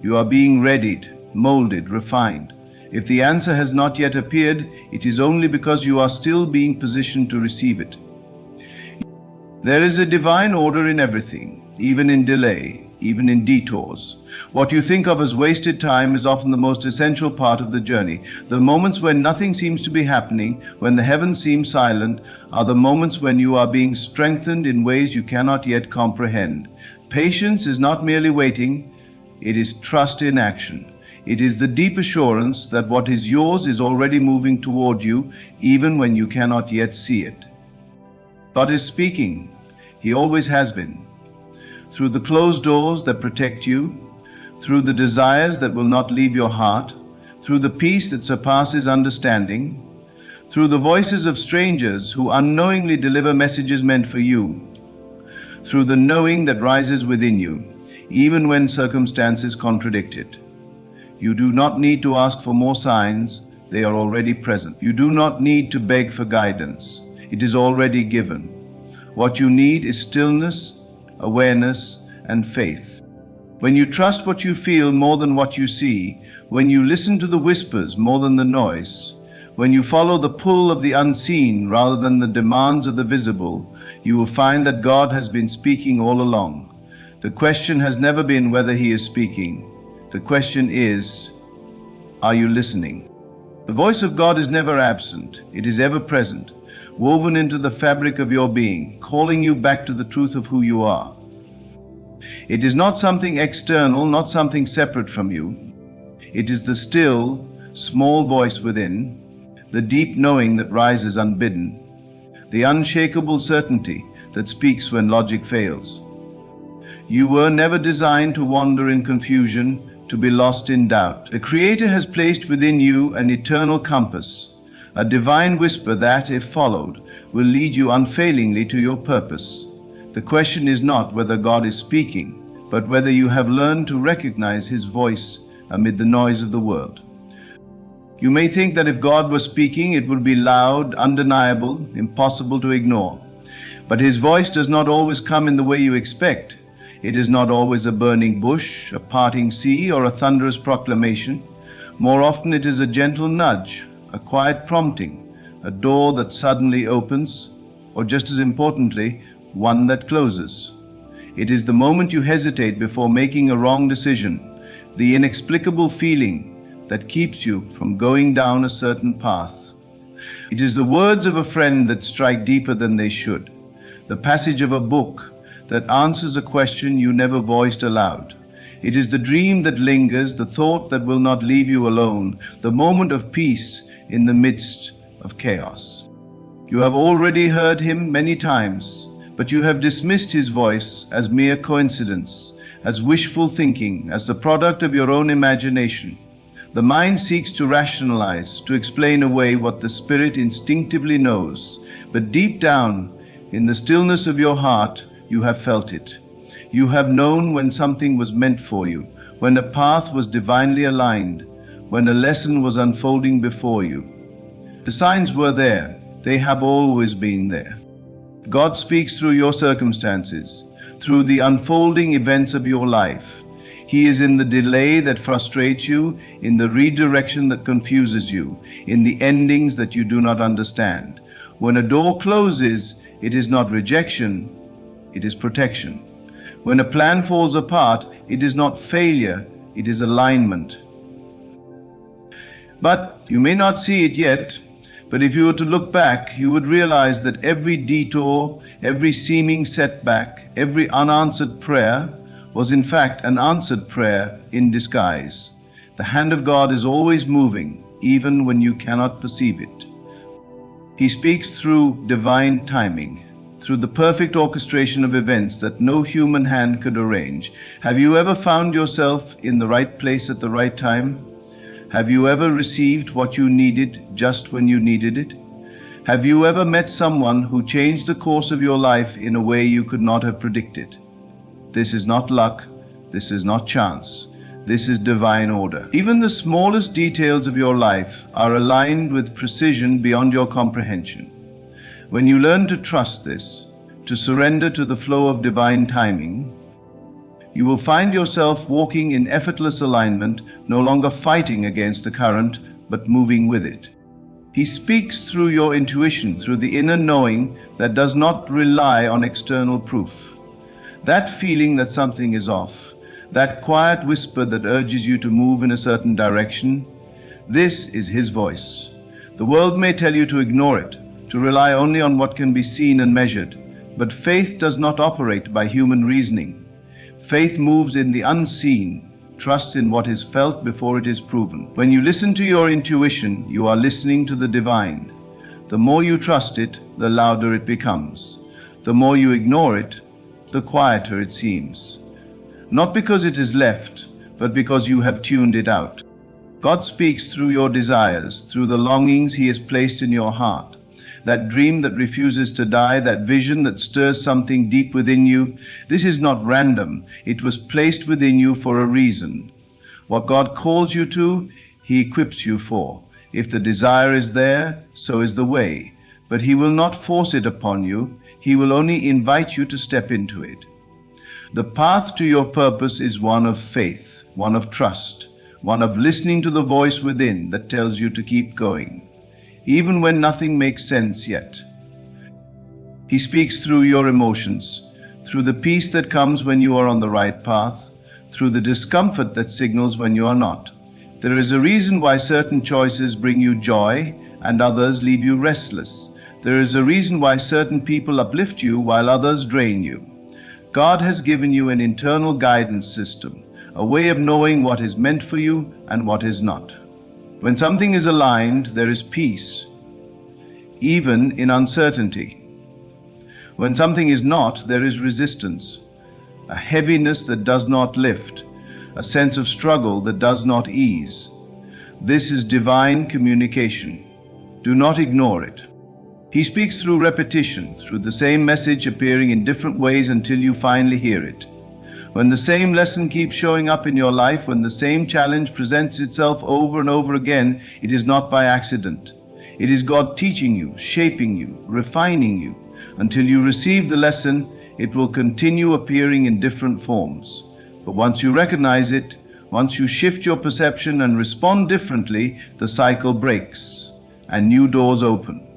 You are being readied, molded, refined. If the answer has not yet appeared, it is only because you are still being positioned to receive it. There is a divine order in everything, even in delay, even in detours. What you think of as wasted time is often the most essential part of the journey. The moments when nothing seems to be happening, when the heavens seem silent, are the moments when you are being strengthened in ways you cannot yet comprehend. Patience is not merely waiting, it is trust in action. It is the deep assurance that what is yours is already moving toward you, even when you cannot yet see it. God is speaking. He always has been. Through the closed doors that protect you, through the desires that will not leave your heart, through the peace that surpasses understanding, through the voices of strangers who unknowingly deliver messages meant for you, through the knowing that rises within you, even when circumstances contradict it. You do not need to ask for more signs, they are already present. You do not need to beg for guidance, it is already given. What you need is stillness, awareness, and faith. When you trust what you feel more than what you see, when you listen to the whispers more than the noise, when you follow the pull of the unseen rather than the demands of the visible, you will find that God has been speaking all along. The question has never been whether He is speaking. The question is, are you listening? The voice of God is never absent. It is ever present, woven into the fabric of your being, calling you back to the truth of who you are. It is not something external, not something separate from you. It is the still, small voice within, the deep knowing that rises unbidden, the unshakable certainty that speaks when logic fails. You were never designed to wander in confusion, to be lost in doubt. The Creator has placed within you an eternal compass, a divine whisper that, if followed, will lead you unfailingly to your purpose. The question is not whether God is speaking, but whether you have learned to recognize His voice amid the noise of the world. You may think that if God was speaking, it would be loud, undeniable, impossible to ignore. But His voice does not always come in the way you expect. It is not always a burning bush, a parting sea, or a thunderous proclamation. More often it is a gentle nudge, a quiet prompting, a door that suddenly opens, or just as importantly, one that closes. It is the moment you hesitate before making a wrong decision, the inexplicable feeling that keeps you from going down a certain path. It is the words of a friend that strike deeper than they should, the passage of a book that answers a question you never voiced aloud. It is the dream that lingers, the thought that will not leave you alone, the moment of peace in the midst of chaos. You have already heard Him many times, but you have dismissed His voice as mere coincidence, as wishful thinking, as the product of your own imagination. The mind seeks to rationalize, to explain away what the Spirit instinctively knows, but deep down, in the stillness of your heart, you have felt it. You have known when something was meant for you, when a path was divinely aligned, when a lesson was unfolding before you. The signs were there. They have always been there. God speaks through your circumstances, through the unfolding events of your life. He is in the delay that frustrates you, in the redirection that confuses you, in the endings that you do not understand. When a door closes, it is not rejection, it is protection. When a plan falls apart, it is not failure, it is alignment. But you may not see it yet, but if you were to look back, you would realize that every detour, every seeming setback, every unanswered prayer was in fact an answered prayer in disguise. The hand of God is always moving, even when you cannot perceive it. He speaks through divine timing, through the perfect orchestration of events that no human hand could arrange. Have you ever found yourself in the right place at the right time? Have you ever received what you needed just when you needed it? Have you ever met someone who changed the course of your life in a way you could not have predicted? This is not luck. This is not chance. This is divine order. Even the smallest details of your life are aligned with precision beyond your comprehension. When you learn to trust this, to surrender to the flow of divine timing, you will find yourself walking in effortless alignment, no longer fighting against the current, but moving with it. He speaks through your intuition, through the inner knowing that does not rely on external proof. That feeling that something is off, that quiet whisper that urges you to move in a certain direction, this is His voice. The world may tell you to ignore it, to rely only on what can be seen and measured, but faith does not operate by human reasoning. Faith moves in the unseen, trusts in what is felt before it is proven. When you listen to your intuition, you are listening to the divine. The more you trust it, the louder it becomes. The more you ignore it, the quieter it seems. Not because it is left, but because you have tuned it out. God speaks through your desires, through the longings He has placed in your heart. That dream that refuses to die, that vision that stirs something deep within you, this is not random. It was placed within you for a reason. What God calls you to, He equips you for. If the desire is there, so is the way. But He will not force it upon you. He will only invite you to step into it. The path to your purpose is one of faith, one of trust, one of listening to the voice within that tells you to keep going, even when nothing makes sense yet. He speaks through your emotions, through the peace that comes when you are on the right path, through the discomfort that signals when you are not. There is a reason why certain choices bring you joy and others leave you restless. There is a reason why certain people uplift you while others drain you. God has given you an internal guidance system, a way of knowing what is meant for you and what is not. When something is aligned, there is peace, even in uncertainty. When something is not, there is resistance, a heaviness that does not lift, a sense of struggle that does not ease. This is divine communication. Do not ignore it. He speaks through repetition, through the same message appearing in different ways until you finally hear it. When the same lesson keeps showing up in your life, when the same challenge presents itself over and over again, it is not by accident. It is God teaching you, shaping you, refining you. Until you receive the lesson, it will continue appearing in different forms. But once you recognize it, once you shift your perception and respond differently, the cycle breaks and new doors open.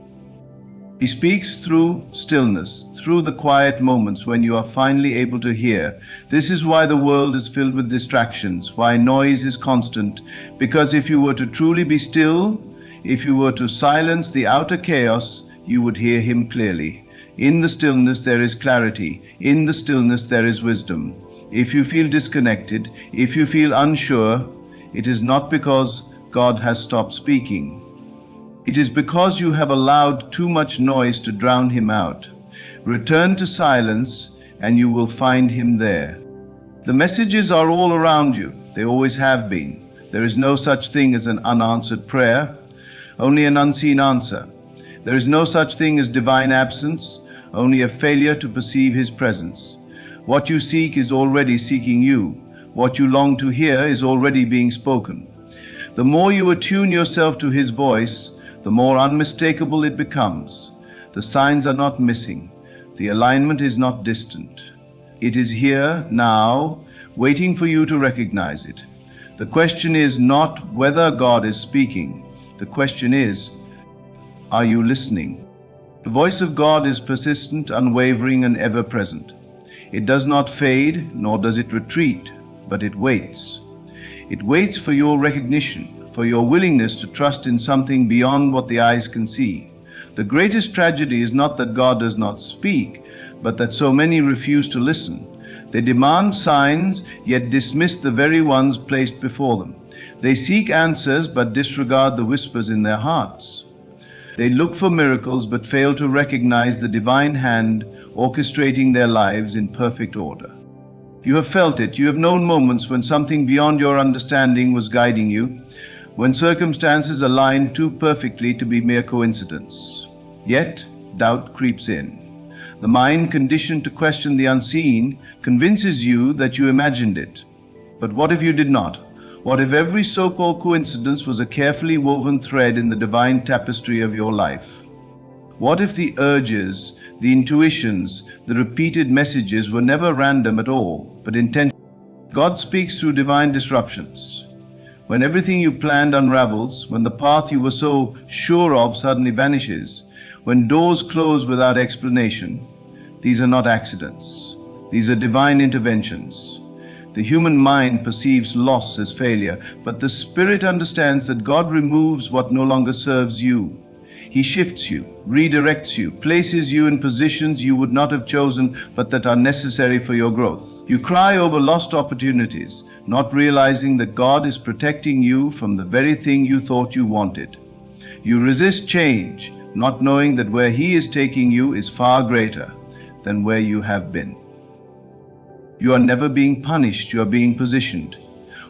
He speaks through stillness, through the quiet moments when you are finally able to hear. This is why the world is filled with distractions, why noise is constant. Because if you were to truly be still, if you were to silence the outer chaos, you would hear Him clearly. In the stillness there is clarity. In the stillness there is wisdom. If you feel disconnected, if you feel unsure, it is not because God has stopped speaking. It is because you have allowed too much noise to drown Him out. Return to silence and you will find Him there. The messages are all around you. They always have been. There is no such thing as an unanswered prayer, only an unseen answer. There is no such thing as divine absence, only a failure to perceive His presence. What you seek is already seeking you. What you long to hear is already being spoken. The more you attune yourself to His voice, the more unmistakable it becomes. The signs are not missing. The alignment is not distant. It is here, now, waiting for you to recognize it. The question is not whether God is speaking. The question is, are you listening? The voice of God is persistent, unwavering, and ever present. It does not fade, nor does it retreat, but it waits. It waits for your recognition, for your willingness to trust in something beyond what the eyes can see. The greatest tragedy is not that God does not speak, but that so many refuse to listen. They demand signs, yet dismiss the very ones placed before them. They seek answers, but disregard the whispers in their hearts. They look for miracles, but fail to recognize the divine hand orchestrating their lives in perfect order. You have felt it. You have known moments when something beyond your understanding was guiding you, when circumstances aligned too perfectly to be mere coincidence. Yet, doubt creeps in. The mind, conditioned to question the unseen, convinces you that you imagined it. But what if you did not? What if every so-called coincidence was a carefully woven thread in the divine tapestry of your life? What if the urges, the intuitions, the repeated messages were never random at all, but intentional? God speaks through divine disruptions. When everything you planned unravels, when the path you were so sure of suddenly vanishes, when doors close without explanation, these are not accidents. These are divine interventions. The human mind perceives loss as failure, but the spirit understands that God removes what no longer serves you. He shifts you, redirects you, places you in positions you would not have chosen, but that are necessary for your growth. You cry over lost opportunities, not realizing that God is protecting you from the very thing you thought you wanted. You resist change, not knowing that where He is taking you is far greater than where you have been. You are never being punished, you are being positioned.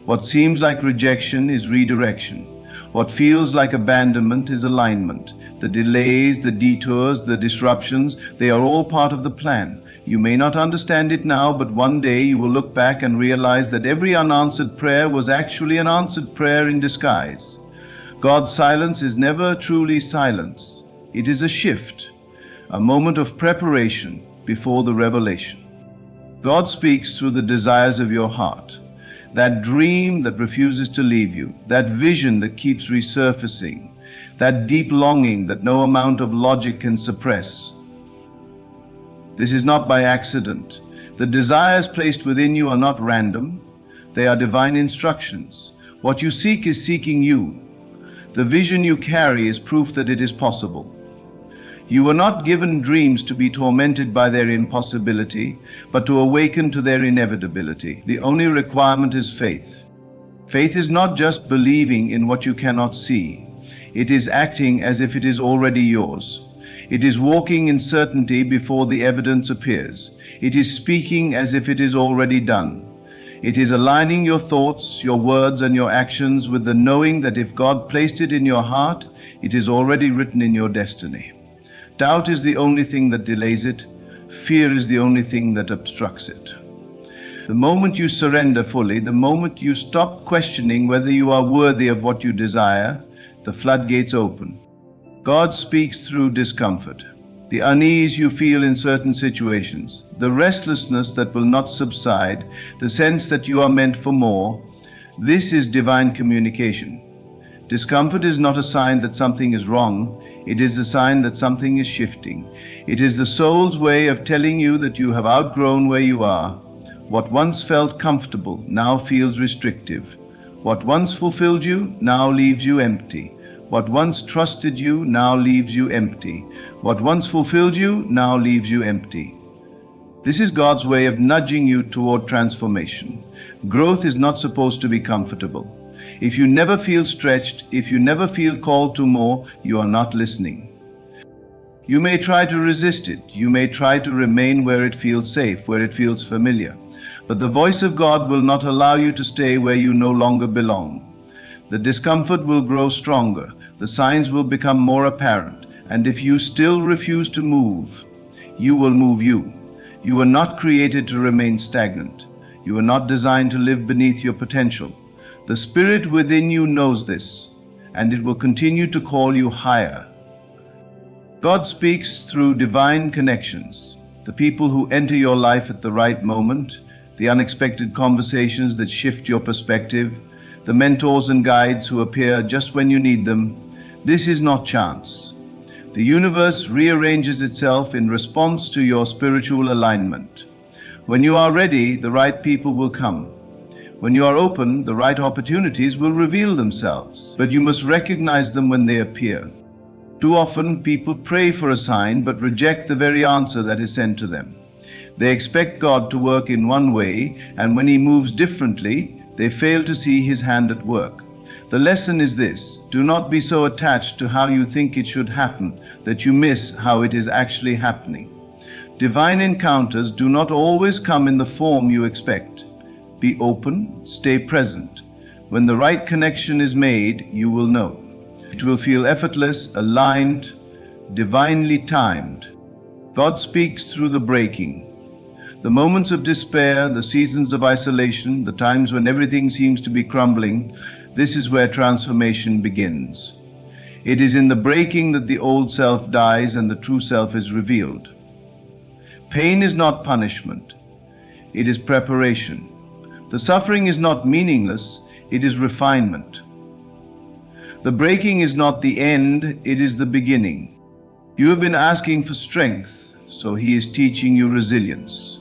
What seems like rejection is redirection. What feels like abandonment is alignment. The delays, the detours, the disruptions, they are all part of the plan. You may not understand it now, but one day you will look back and realize that every unanswered prayer was actually an answered prayer in disguise. God's silence is never truly silence. It is a shift, a moment of preparation before the revelation. God speaks through the desires of your heart, that dream that refuses to leave you, that vision that keeps resurfacing, that deep longing that no amount of logic can suppress. This is not by accident. The desires placed within you are not random. They are divine instructions. What you seek is seeking you. The vision you carry is proof that it is possible. You were not given dreams to be tormented by their impossibility, but to awaken to their inevitability. The only requirement is faith. Faith is not just believing in what you cannot see. It is acting as if it is already yours. It is walking in certainty before the evidence appears. It is speaking as if it is already done. It is aligning your thoughts, your words, and your actions with the knowing that if God placed it in your heart, it is already written in your destiny. Doubt is the only thing that delays it. Fear is the only thing that obstructs it. The moment you surrender fully, the moment you stop questioning whether you are worthy of what you desire, the floodgates open. God speaks through discomfort, the unease you feel in certain situations, the restlessness that will not subside, the sense that you are meant for more. This is divine communication. Discomfort is not a sign that something is wrong. It is a sign that something is shifting. It is the soul's way of telling you that you have outgrown where you are. What once felt comfortable now feels restrictive. What once fulfilled you now leaves you empty. What once trusted you now leaves you empty. What once fulfilled you now leaves you empty. This is God's way of nudging you toward transformation. Growth is not supposed to be comfortable. If you never feel stretched, if you never feel called to more, you are not listening. You may try to resist it. You may try to remain where it feels safe, where it feels familiar. But the voice of God will not allow you to stay where you no longer belong. The discomfort will grow stronger. The signs will become more apparent. And if you still refuse to move, you will move you. You were not created to remain stagnant. You were not designed to live beneath your potential. The Spirit within you knows this, and it will continue to call you higher. God speaks through divine connections, the people who enter your life at the right moment, the unexpected conversations that shift your perspective, the mentors and guides who appear just when you need them. This is not chance. The universe rearranges itself in response to your spiritual alignment. When you are ready, the right people will come. When you are open, the right opportunities will reveal themselves, but you must recognize them when they appear. Too often, people pray for a sign but reject the very answer that is sent to them. They expect God to work in one way, and when He moves differently, they fail to see His hand at work. The lesson is this: do not be so attached to how you think it should happen that you miss how it is actually happening. Divine encounters do not always come in the form you expect. Be open, stay present. When the right connection is made, you will know. It will feel effortless, aligned, divinely timed. God speaks through the breaking. The moments of despair, the seasons of isolation, the times when everything seems to be crumbling, this is where transformation begins. It is in the breaking that the old self dies and the true self is revealed. Pain is not punishment. It is preparation. The suffering is not meaningless. It is refinement. The breaking is not the end. It is the beginning. You have been asking for strength, so He is teaching you resilience.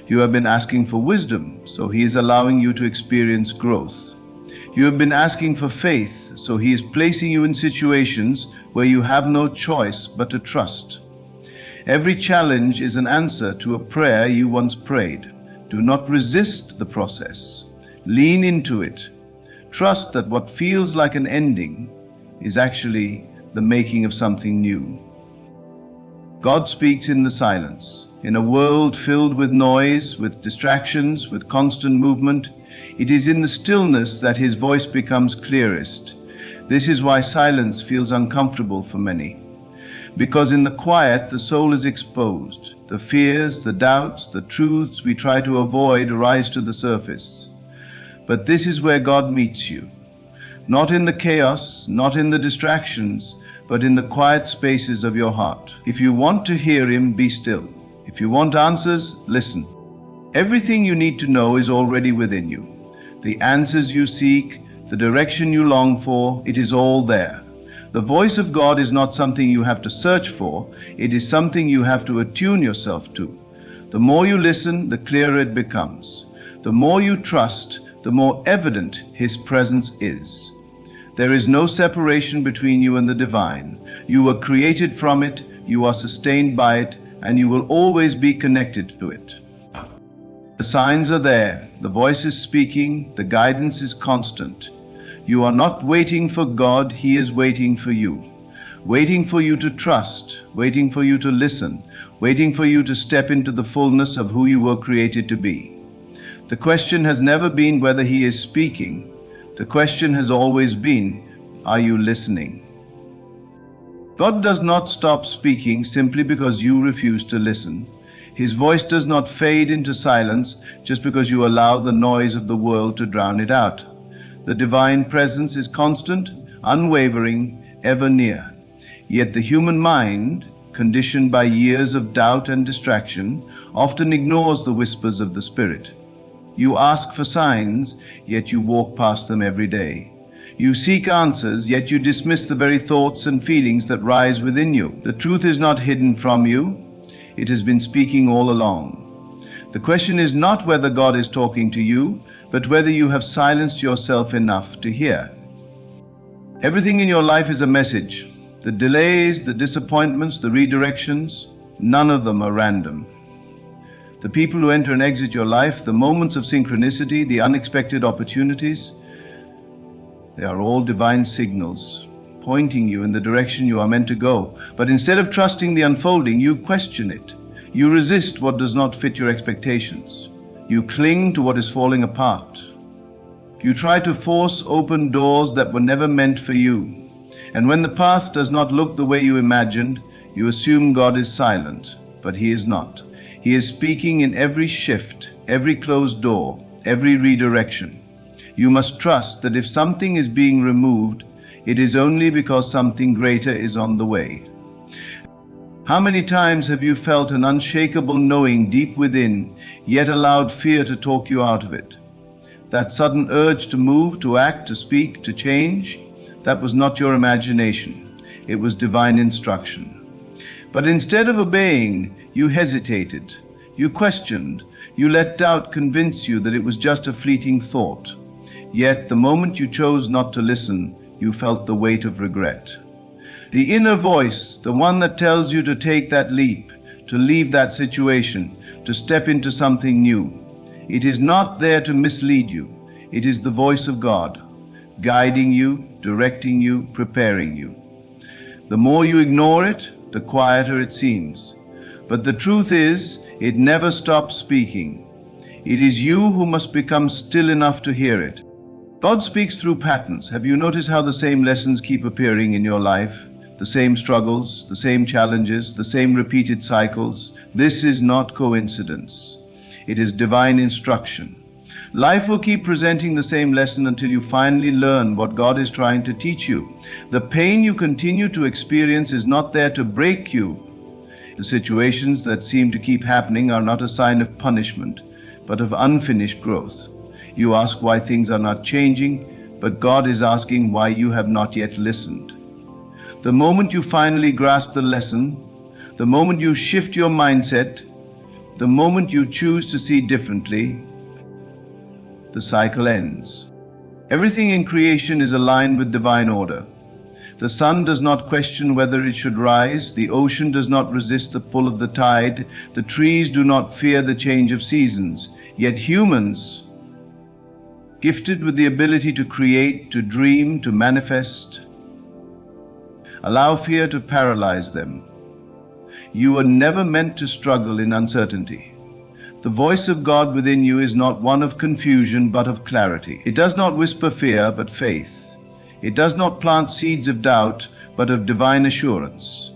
You have been asking for wisdom, so He is allowing you to experience growth. You have been asking for faith, so He is placing you in situations where you have no choice but to trust. Every challenge is an answer to a prayer you once prayed. Do not resist the process. Lean into it. Trust that what feels like an ending is actually the making of something new. God speaks in the silence. In a world filled with noise, with distractions, with constant movement, it is in the stillness that His voice becomes clearest. This is why silence feels uncomfortable for many. Because in the quiet, the soul is exposed. The fears, the doubts, the truths we try to avoid rise to the surface. But this is where God meets you. Not in the chaos, not in the distractions, but in the quiet spaces of your heart. If you want to hear Him, be still. If you want answers, listen. Everything you need to know is already within you. The answers you seek, the direction you long for, it is all there. The voice of God is not something you have to search for. It is something you have to attune yourself to. The more you listen, the clearer it becomes. The more you trust, the more evident His presence is. There is no separation between you and the divine. You were created from it, you are sustained by it, and you will always be connected to it. The signs are there, the voice is speaking, the guidance is constant. You are not waiting for God, He is waiting for you. Waiting for you to trust, waiting for you to listen, waiting for you to step into the fullness of who you were created to be. The question has never been whether He is speaking. The question has always been, are you listening? God does not stop speaking simply because you refuse to listen. His voice does not fade into silence just because you allow the noise of the world to drown it out. The divine presence is constant, unwavering, ever near. Yet the human mind, conditioned by years of doubt and distraction, often ignores the whispers of the Spirit. You ask for signs, yet you walk past them every day. You seek answers, yet you dismiss the very thoughts and feelings that rise within you. The truth is not hidden from you. It has been speaking all along. The question is not whether God is talking to you, but whether you have silenced yourself enough to hear. Everything in your life is a message. The delays, the disappointments, the redirections, none of them are random. The people who enter and exit your life, the moments of synchronicity, the unexpected opportunities, they are all divine signals pointing you in the direction you are meant to go. But instead of trusting the unfolding, you question it. You resist what does not fit your expectations. You cling to what is falling apart. You try to force open doors that were never meant for you. And when the path does not look the way you imagined, you assume God is silent, but He is not. He is speaking in every shift, every closed door, every redirection. You must trust that if something is being removed, it is only because something greater is on the way. How many times have you felt an unshakable knowing deep within, yet allowed fear to talk you out of it? That sudden urge to move, to act, to speak, to change, that was not your imagination. It was divine instruction. But instead of obeying, you hesitated, you questioned, you let doubt convince you that it was just a fleeting thought. Yet the moment you chose not to listen, you felt the weight of regret. The inner voice, the one that tells you to take that leap, to leave that situation, to step into something new, it is not there to mislead you. It is the voice of God, guiding you, directing you, preparing you. The more you ignore it, the quieter it seems. But the truth is, it never stops speaking. It is you who must become still enough to hear it. God speaks through patterns. Have you noticed how the same lessons keep appearing in your life? The same struggles, the same challenges, the same repeated cycles. This is not coincidence. It is divine instruction. Life will keep presenting the same lesson until you finally learn what God is trying to teach you. The pain you continue to experience is not there to break you. The situations that seem to keep happening are not a sign of punishment, but of unfinished growth. You ask why things are not changing, but God is asking why you have not yet listened. The moment you finally grasp the lesson, the moment you shift your mindset, the moment you choose to see differently, the cycle ends. Everything in creation is aligned with divine order. The sun does not question whether it should rise, the ocean does not resist the pull of the tide, the trees do not fear the change of seasons. Yet humans, gifted with the ability to create, to dream, to manifest, allow fear to paralyze them. You were never meant to struggle in uncertainty. The voice of God within you is not one of confusion, but of clarity. It does not whisper fear, but faith. It does not plant seeds of doubt, but of divine assurance.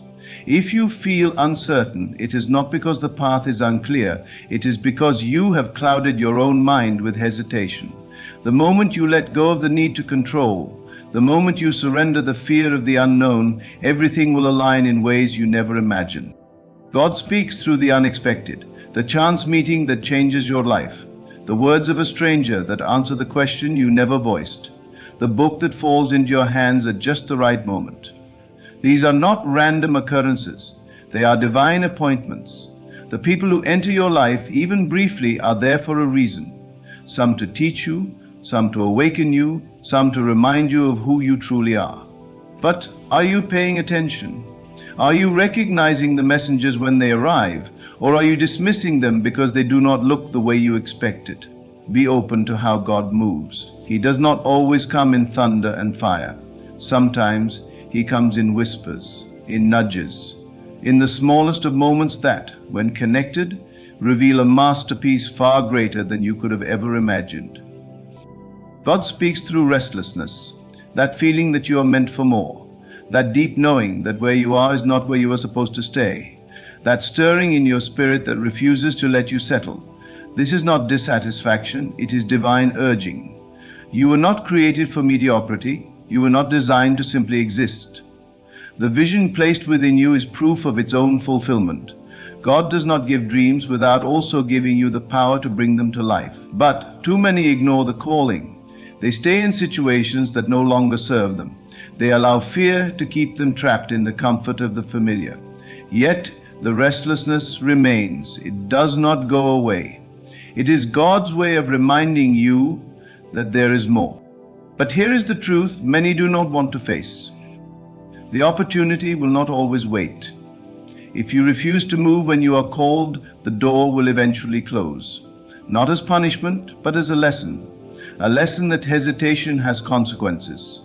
If you feel uncertain, it is not because the path is unclear. It is because you have clouded your own mind with hesitation. The moment you let go of the need to control, the moment you surrender the fear of the unknown, everything will align in ways you never imagined. God speaks through the unexpected, the chance meeting that changes your life, the words of a stranger that answer the question you never voiced, the book that falls into your hands at just the right moment. These are not random occurrences. They are divine appointments. The people who enter your life, even briefly, are there for a reason. Some to teach you, some to awaken you, some to remind you of who you truly are. But are you paying attention? Are you recognizing the messengers when they arrive, or are you dismissing them because they do not look the way you expected? Be open to how God moves. He does not always come in thunder and fire. Sometimes He comes in whispers, in nudges, in the smallest of moments that, when connected, reveal a masterpiece far greater than you could have ever imagined. God speaks through restlessness, that feeling that you are meant for more, that deep knowing that where you are is not where you are supposed to stay, that stirring in your spirit that refuses to let you settle. This is not dissatisfaction, it is divine urging. You were not created for mediocrity, you were not designed to simply exist. The vision placed within you is proof of its own fulfillment. God does not give dreams without also giving you the power to bring them to life. But too many ignore the calling. They stay in situations that no longer serve them. They allow fear to keep them trapped in the comfort of the familiar. Yet the restlessness remains. It does not go away. It is God's way of reminding you that there is more. But here is the truth many do not want to face. The opportunity will not always wait. If you refuse to move when you are called, the door will eventually close. Not as punishment, but as a lesson that hesitation has consequences.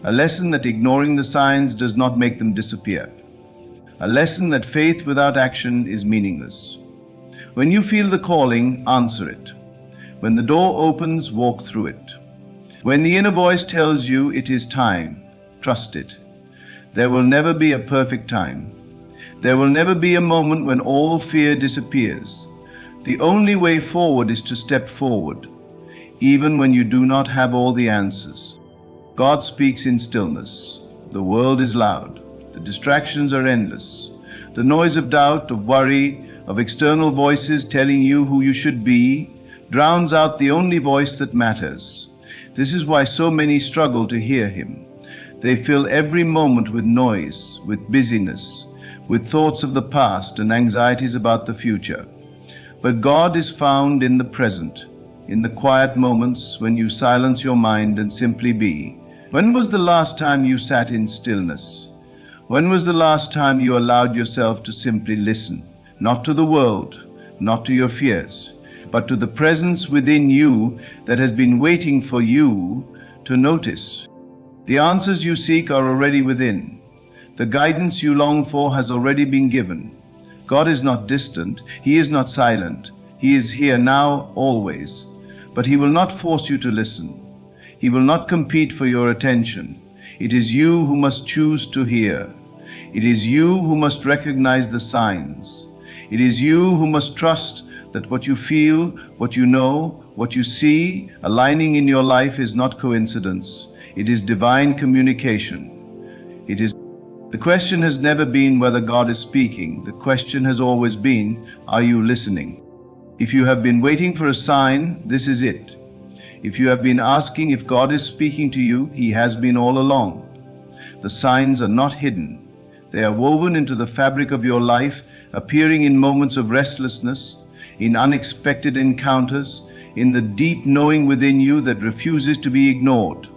A lesson that ignoring the signs does not make them disappear. A lesson that faith without action is meaningless. When you feel the calling, answer it. When the door opens, walk through it. When the inner voice tells you it is time, trust it. There will never be a perfect time. There will never be a moment when all fear disappears. The only way forward is to step forward. even when you do not have all the answers. God speaks in stillness. The world is loud. The distractions are endless. The noise of doubt, of worry, of external voices telling you who you should be, drowns out the only voice that matters. This is why so many struggle to hear Him. They fill every moment with noise, with busyness, with thoughts of the past and anxieties about the future. But God is found in the present, in the quiet moments when you silence your mind and simply be. When was the last time you sat in stillness? When was the last time you allowed yourself to simply listen, not to the world, not to your fears, but to the presence within you that has been waiting for you to notice? The answers you seek are already within. The guidance you long for has already been given. God is not distant. He is not silent. He is here now, always. But He will not force you to listen. He will not compete for your attention. It is you who must choose to hear. It is you who must recognize the signs. It is you who must trust that what you feel, what you know, what you see, aligning in your life is not coincidence. It is divine communication. The question has never been whether God is speaking. The question has always been, are you listening? If you have been waiting for a sign, this is it. If you have been asking if God is speaking to you, He has been all along. The signs are not hidden. They are woven into the fabric of your life, appearing in moments of restlessness, in unexpected encounters, in the deep knowing within you that refuses to be ignored.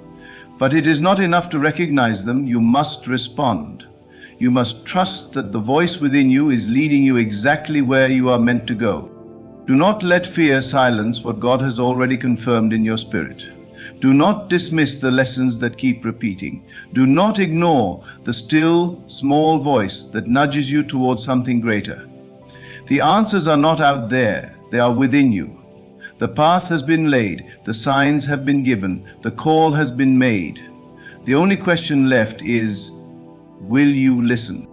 But it is not enough to recognize them. You must respond. You must trust that the voice within you is leading you exactly where you are meant to go. Do not let fear silence what God has already confirmed in your spirit. Do not dismiss the lessons that keep repeating. Do not ignore the still, small voice that nudges you towards something greater. The answers are not out there. They are within you. The path has been laid, the signs have been given, the call has been made. The only question left is, will you listen?